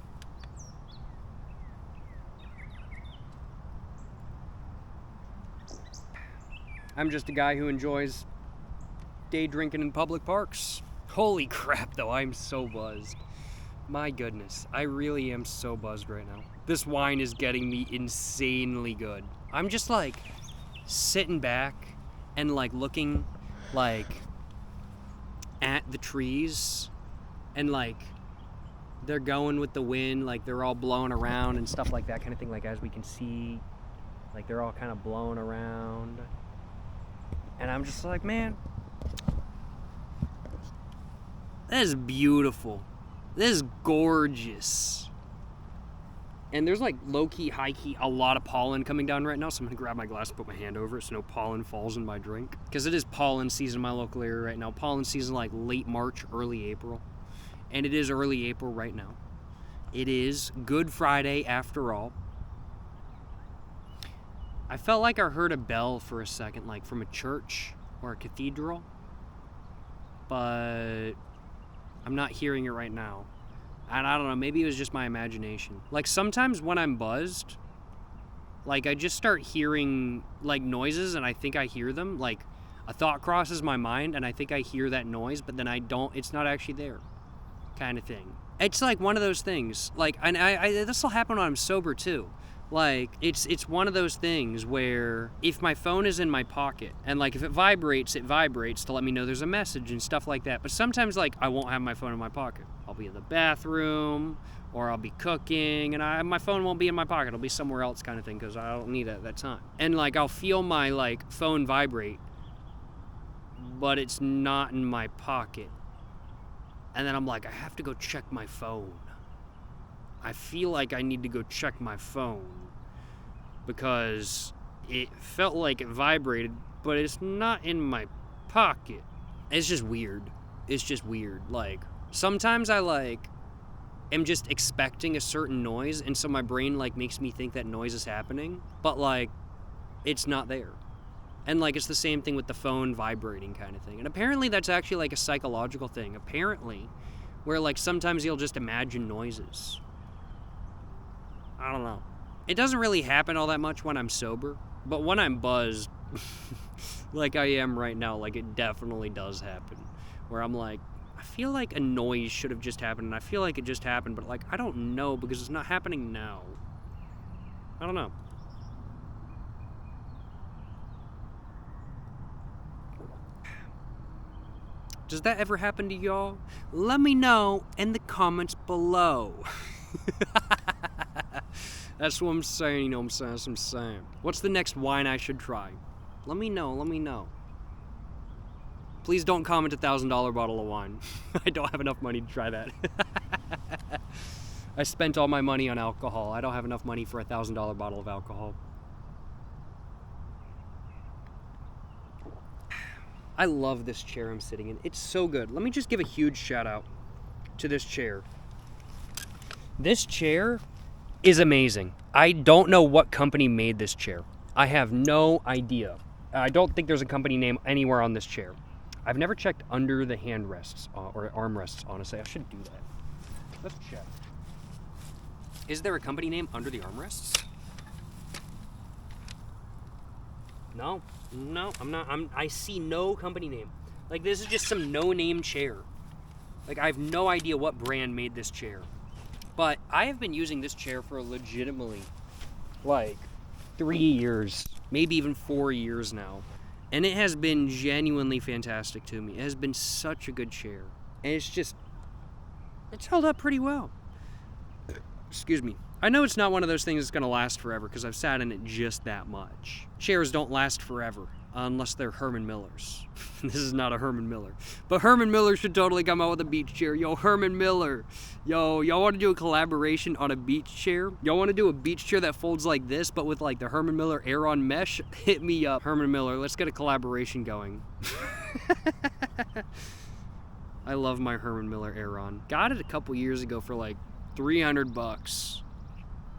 I'm just a guy who enjoys day drinking in public parks. Holy crap, though, I'm so buzzed. My goodness, I really am so buzzed right now. This wine is getting me insanely good. I'm just like sitting back and like looking like at the trees and like they're going with the wind, like they're all blowing around and stuff like that kind of thing. Like as we can see, like they're all kind of blowing around. And I'm just like, man, that is beautiful. This is gorgeous. And there's like low-key, high-key, a lot of pollen coming down right now. So I'm gonna grab my glass and put my hand over it so no pollen falls in my drink. Because it is pollen season in my local area right now. Pollen season like late March, early April. And it is early April right now. It is Good Friday after all. I felt like I heard a bell for a second, like from a church or a cathedral. But I'm not hearing it right now. And I don't know, maybe it was just my imagination. Like sometimes when I'm buzzed, like I just start hearing like noises and I think I hear them. Like a thought crosses my mind and I think I hear that noise, but then I don't, it's not actually there kind of thing. It's like one of those things. Like, and this will happen when I'm sober too. Like, it's one of those things where if my phone is in my pocket and like if it vibrates to let me know there's a message and stuff like that. But sometimes like I won't have my phone in my pocket. I'll be in the bathroom or I'll be cooking and my phone won't be in my pocket. It'll be somewhere else kind of thing because I don't need it at that time. And like I'll feel my like phone vibrate, but it's not in my pocket. And then I'm like, I have to go check my phone. I feel like I need to go check my phone because it felt like it vibrated but it's not in my pocket. It's just weird. It's just weird. Like, sometimes I, like, am just expecting a certain noise, and so my brain, like, makes me think that noise is happening, but, like, it's not there. And, like, it's the same thing with the phone vibrating kind of thing. And apparently that's actually, like, a psychological thing, apparently, where, like, sometimes you'll just imagine noises. I don't know. It doesn't really happen all that much when I'm sober, but when I'm buzzed, like I am right now, like, it definitely does happen. Where I'm like, I feel like a noise should have just happened, and I feel like it just happened, but, like, I don't know because it's not happening now. I don't know. Does that ever happen to y'all? Let me know in the comments below. That's what I'm saying, you know what I'm saying? That's what I'm saying. What's the next wine I should try? Let me know, let me know. Please don't comment $1,000 bottle of wine. I don't have enough money to try that. I spent all my money on alcohol. I don't have enough money for $1,000 bottle of alcohol. I love this chair I'm sitting in. It's so good. Let me just give a huge shout out to this chair. This chair is amazing. I don't know what company made this chair. I have no idea. I don't think there's a company name anywhere on this chair. I've never checked under the handrests or armrests, honestly. I should do that. Let's check. Is there a company name under the armrests? No, I see no company name. Like, this is just some no-name chair. Like, I have no idea what brand made this chair. But I have been using this chair for legitimately, like, 3 years, maybe even 4 years now. And it has been genuinely fantastic to me. It has been such a good chair. And it's held up pretty well. Excuse me. I know it's not one of those things that's going to last forever because I've sat in it just that much. Chairs don't last forever unless they're Herman Millers. This is not a Herman Miller. But Herman Miller should totally come out with a beach chair. Yo, Herman Miller. Yo, y'all want to do a collaboration on a beach chair? Y'all want to do a beach chair that folds like this but with like the Herman Miller Aeron mesh? Hit me up, Herman Miller. Let's get a collaboration going. I love my Herman Miller Aeron. Got it a couple years ago for like $300.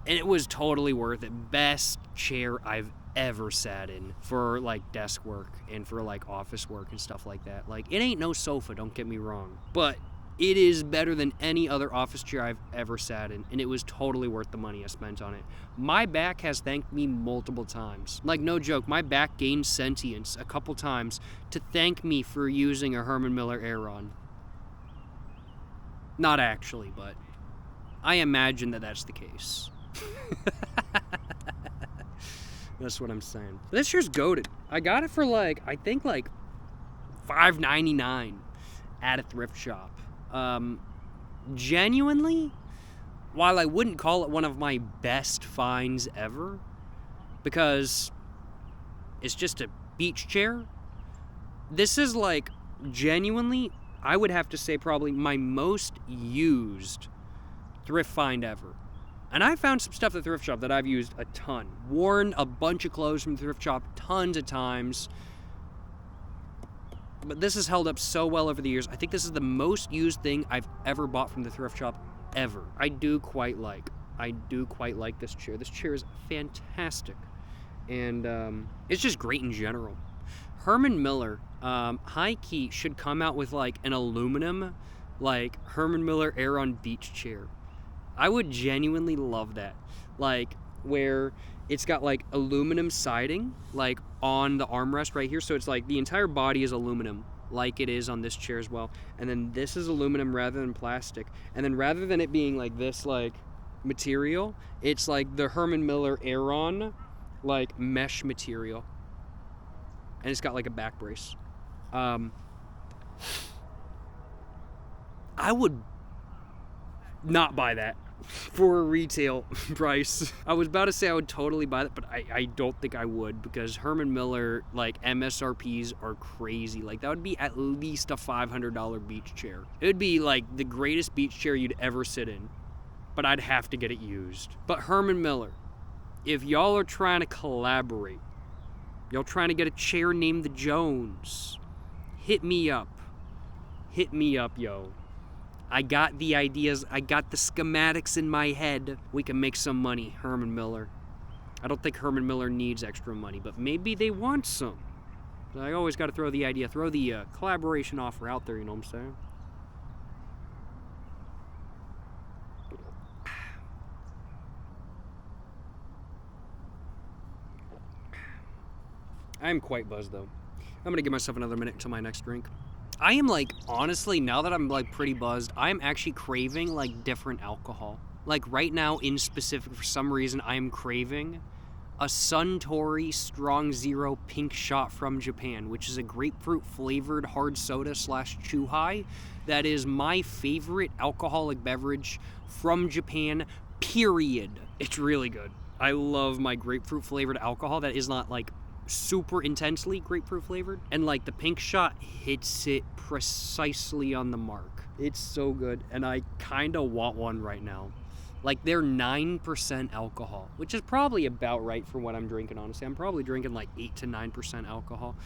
And it was totally worth it. Best chair I've ever sat in for like desk work and for like office work and stuff like that. Like, it ain't no sofa, don't get me wrong, but it is better than any other office chair I've ever sat in, and it was totally worth the money I spent on it. My back has thanked me multiple times. Like, no joke, my back gained sentience a couple times to thank me for using a Herman Miller Aeron. Not actually, but I imagine that that's the case. That's what I'm saying. This chair's goated. I got it for like, I think like $5.99 at a thrift shop. Genuinely, while I wouldn't call it one of my best finds ever, because it's just a beach chair, this is like genuinely, I would have to say probably my most used thrift find ever. And I found some stuff at the thrift shop that I've used a ton. Worn a bunch of clothes from the thrift shop tons of times. But this has held up so well over the years. I think this is the most used thing I've ever bought from the thrift shop ever. I do quite like this chair. This chair is fantastic. And it's just great in general. Herman Miller, high key, should come out with like an aluminum, like Herman Miller Aeron beach chair. I would genuinely love that. Like, where it's got like aluminum siding, like on the armrest right here. So it's like the entire body is aluminum, like it is on this chair as well. And then this is aluminum rather than plastic. And then rather than it being like this, like material, it's like the Herman Miller Aeron, like mesh material. And it's got like a back brace. I would not buy that for a retail price. I was about to say I would totally buy that, but I don't think I would, because Herman Miller, like, MSRPs are crazy. Like, that would be at least a $500 beach chair. It would be like the greatest beach chair you'd ever sit in, but I'd have to get it used. But Herman Miller, if y'all are trying to collaborate Y'all trying to get a chair named the Jones? Hit me up. Hit me up, yo. I got the ideas. I got the schematics in my head. We can make some money, Herman Miller. I don't think Herman Miller needs extra money, but maybe they want some. I always got to throw the idea, throw the collaboration offer out there, you know what I'm saying? I'm quite buzzed, though. I'm going to give myself another minute until my next drink. I am, like, honestly, now that I'm, like, pretty buzzed, I'm actually craving, like, different alcohol. Like, right now, in specific, for some reason, I am craving a Suntory Strong Zero Pink Shot from Japan, which is a grapefruit-flavored hard soda / Chuhai. That is my favorite alcoholic beverage from Japan, period. It's really good. I love my grapefruit-flavored alcohol that is not, like, super intensely grapefruit flavored, and like the pink shot hits it precisely on the mark. It's so good, and I kind of want one right now. Like, they're 9% alcohol, which is probably about right for what I'm drinking, honestly. I'm probably drinking like 8 to 9% alcohol,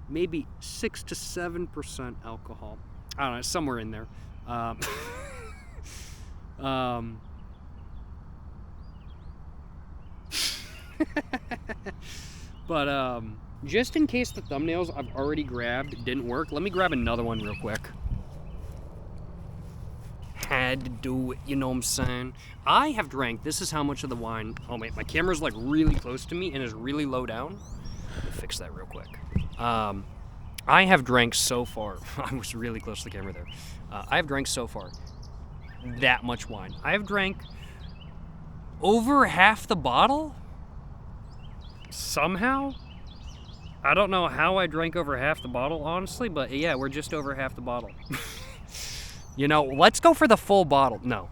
maybe 6 to 7% alcohol. I don't know, somewhere in there. But just in case the thumbnails I've already grabbed didn't work, let me grab another one real quick. Had to do it, you know what I'm saying? I have drank, this is how much of the wine. Oh wait, my camera's like really close to me and is really low down. Let me fix that real quick. I have drank so far, I was really close to the camera there. I have drank so far that much wine. I have drank over half the bottle? Somehow? I don't know how I drank over half the bottle, honestly, but yeah, we're just over half the bottle. You know, let's go for the full bottle. No,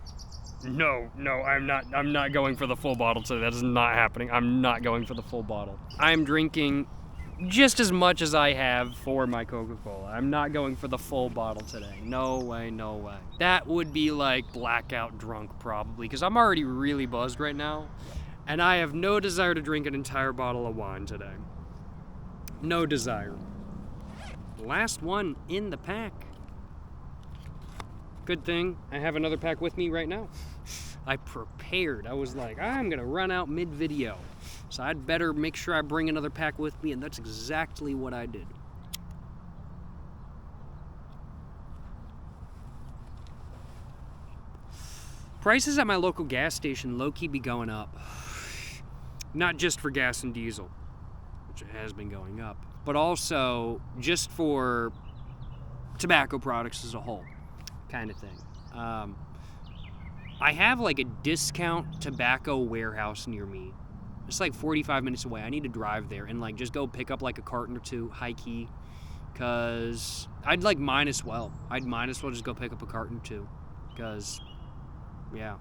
I'm not going for the full bottle today. That is not happening. I'm not going for the full bottle. I'm drinking just as much as I have for my Coca-Cola. I'm not going for the full bottle today. No way, no way. That would be like blackout drunk probably, because I'm already really buzzed right now. And I have no desire to drink an entire bottle of wine today. No desire. Last one in the pack. Good thing I have another pack with me right now. I prepared. I was like, I'm gonna run out mid-video, so I'd better make sure I bring another pack with me, and that's exactly what I did. Prices at my local gas station low-key be going up. Not just for gas and diesel, which it has been going up, but also just for tobacco products as a whole, kind of thing. I have like a discount tobacco warehouse near me. It's like 45 minutes away. I need to drive there and like just go pick up like a carton or two, high key, because I'd like might as well just go pick up a carton or two, because, yeah.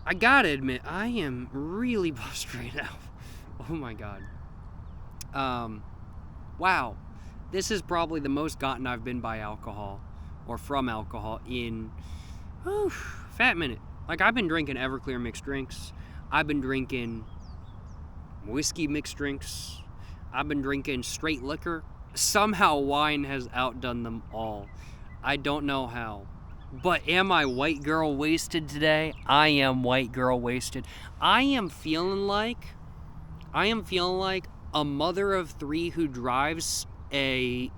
I gotta admit, I am really buzzed right now. Oh my god. Wow. This is probably the most gotten I've been by alcohol, or from alcohol, in fat minute. Like, I've been drinking Everclear mixed drinks. I've been drinking whiskey mixed drinks. I've been drinking straight liquor. Somehow wine has outdone them all. I don't know how. But am I white girl wasted today? I am white girl wasted. I am feeling like a mother of three who drives a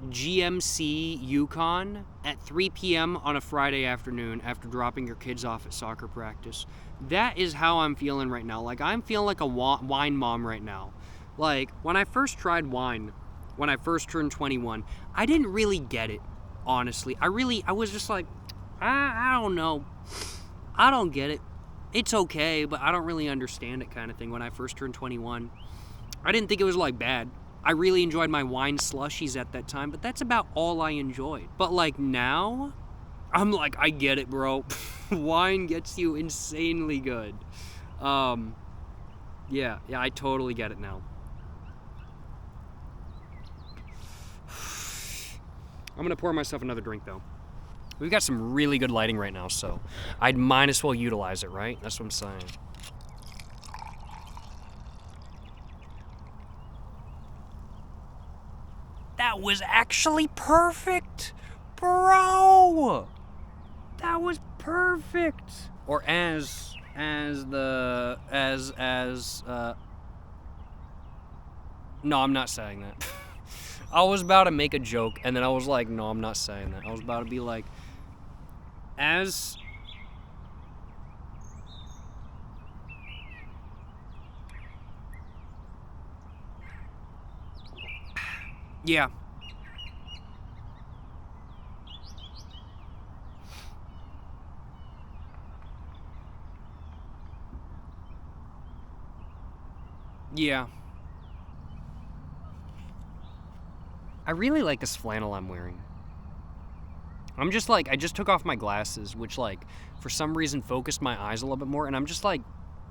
GMC Yukon at 3 p.m. on a Friday afternoon after dropping your kids off at soccer practice. That is how I'm feeling right now. Like, I'm feeling like a wine mom right now. Like, when I first tried wine, when I first turned 21, I didn't really get it. Honestly, I was just like, I don't know. I don't get it. It's okay, but I don't really understand it, kind of thing. When I first turned 21, I didn't think it was like bad. I really enjoyed my wine slushies at that time, but that's about all I enjoyed. But like now, I'm like, I get it, bro. Wine gets you insanely good. Yeah, I totally get it now. I'm gonna pour myself another drink though. We've got some really good lighting right now, so I'd might as well utilize it, right? That's what I'm saying. That was actually perfect! Bro! That was perfect! Or no, I'm not saying that. I was about to make a joke, and then I was like, no, I'm not saying that. I was about to be like, yeah. Yeah. I really like this flannel I'm wearing. I'm just like, I just took off my glasses, which like, for some reason focused my eyes a little bit more, and I'm just like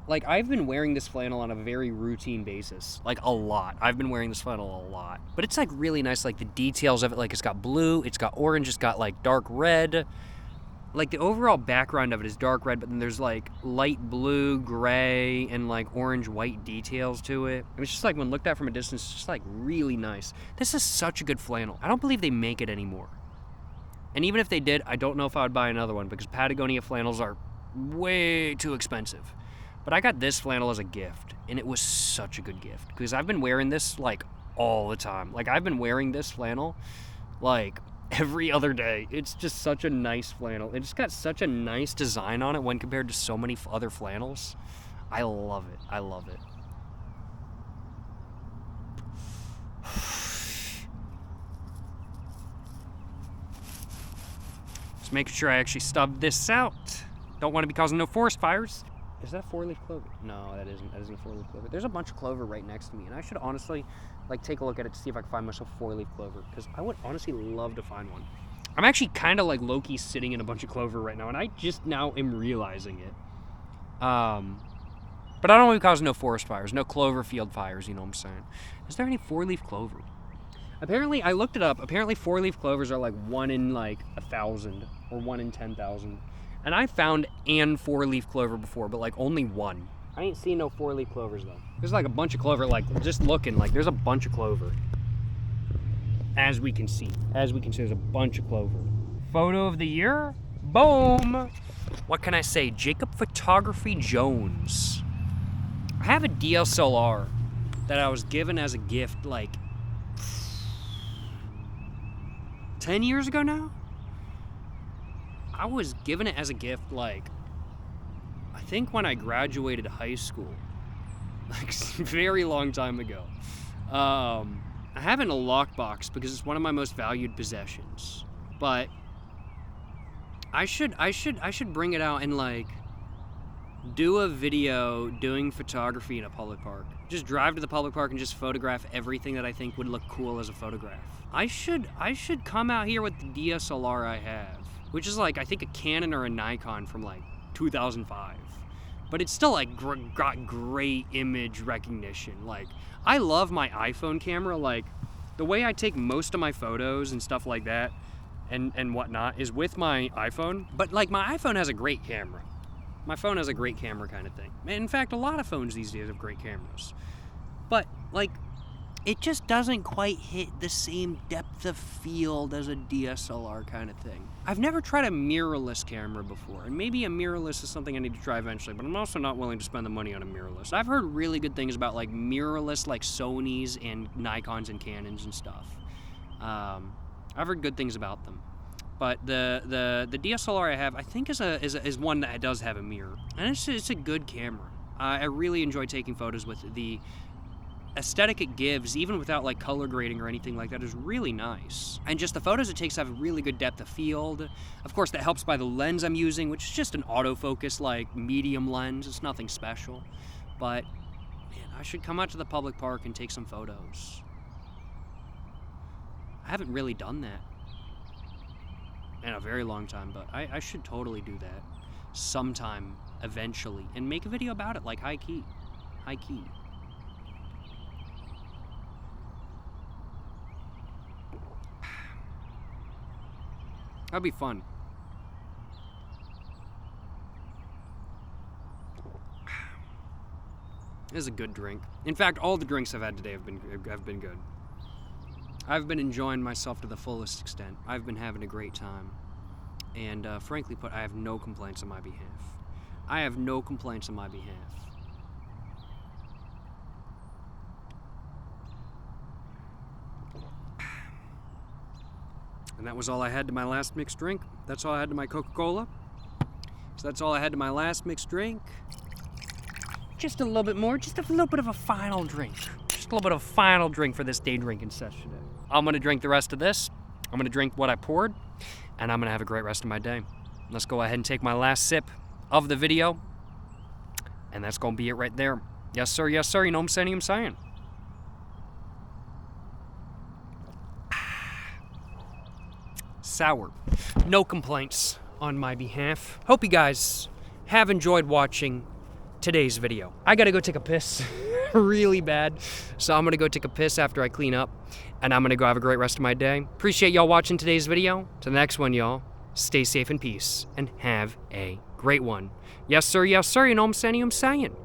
I've been wearing this flannel on a very routine basis, like a lot. I've been wearing this flannel a lot. But it's like really nice, like the details of it, like it's got blue, it's got orange, it's got like dark red. Like the overall background of it is dark red, but then there's like light blue, gray, and like orange white details to it. It's just like when looked at from a distance, it's just like really nice. This is such a good flannel. I don't believe they make it anymore. And even if they did, I don't know if I would buy another one because Patagonia flannels are way too expensive. But I got this flannel as a gift, and it was such a good gift because I've been wearing this like all the time. Like I've been wearing this flannel like every other day. It's just such a nice flannel. It's got such a nice design on it when compared to so many other flannels. I love it. I love it. Just making sure I actually stubbed this out. Don't want to be causing no forest fires. Is that a 4-leaf clover? No, that isn't. That isn't a 4-leaf clover. There's a bunch of clover right next to me, and I should honestly like take a look at it to see if I can find myself a 4-leaf clover, because I would honestly love to find one. I'm actually kind of like low-key sitting in a bunch of clover right now, and I just now am realizing it. But I don't want to be causing no forest fires, no clover field fires, you know what I'm saying? Is there any 4-leaf clover? Apparently, I looked it up. Apparently, 4-leaf clovers are like 1 in like 1,000 or 1 in 10,000. And I found an 4-leaf clover before, but like only one. I ain't seen no 4-leaf clovers though. There's like a bunch of clover, like just looking, like there's a bunch of clover. As we can see. As we can see, there's a bunch of clover. Photo of the year? Boom! What can I say? Jacob Photography Jones. I have a DSLR that I was given as a gift like 10 years ago now? I was given it as a gift like, I think when I graduated high school. Like very long time ago. I have it in a lockbox because it's one of my most valued possessions. But I should bring it out and like do a video doing photography in a public park. Just drive to the public park and just photograph everything that I think would look cool as a photograph. I should come out here with the DSLR I have, which is like I think a Canon or a Nikon from like 2005. But it's still like got great image recognition. Like I love my iPhone camera. Like the way I take most of my photos and stuff like that and whatnot is with my iPhone. But like my iPhone has a great camera. My phone has a great camera kind of thing. In fact, a lot of phones these days have great cameras. But like it just doesn't quite hit the same depth of field as a DSLR kind of thing. I've never tried a mirrorless camera before, and maybe a mirrorless is something I need to try eventually, but I'm also not willing to spend the money on a mirrorless. I've heard really good things about like mirrorless like Sonys and Nikons and Canons and stuff. I've heard good things about them. But the DSLR I have, I think is one that does have a mirror, and it's a good camera. I really enjoy taking photos with it. The aesthetic it gives, even without like color grading or anything like that, is really nice. And just the photos it takes have a really good depth of field. Of course, that helps by the lens I'm using, which is just an autofocus like medium lens. It's nothing special. But man, I should come out to the public park and take some photos. I haven't really done that in a very long time, but I should totally do that sometime eventually and make a video about it, like high key. That'd be fun. This is a good drink. In fact, all the drinks I've had today have been good. I've been enjoying myself to the fullest extent. I've been having a great time. And frankly put, I have no complaints on my behalf. I have no complaints on my behalf. And that was all I had to my last mixed drink. That's all I had to my Coca-Cola. So that's all I had to my last mixed drink. Just a little bit more, just a little bit of a final drink. Just a little bit of a final drink for this day drinking session. I'm gonna drink the rest of this. I'm gonna drink what I poured, and I'm gonna have a great rest of my day. Let's go ahead and take my last sip of the video, and that's gonna be it right there. Yes, sir, you know what I'm saying. Sour. No complaints on my behalf. Hope you guys have enjoyed watching today's video. I gotta go take a piss really bad, so I'm gonna go take a piss after I clean up, and I'm gonna go have a great rest of my day. Appreciate y'all watching today's video. To the next one, y'all, stay safe in peace and have a great one. Yes, sir, you know what I'm saying.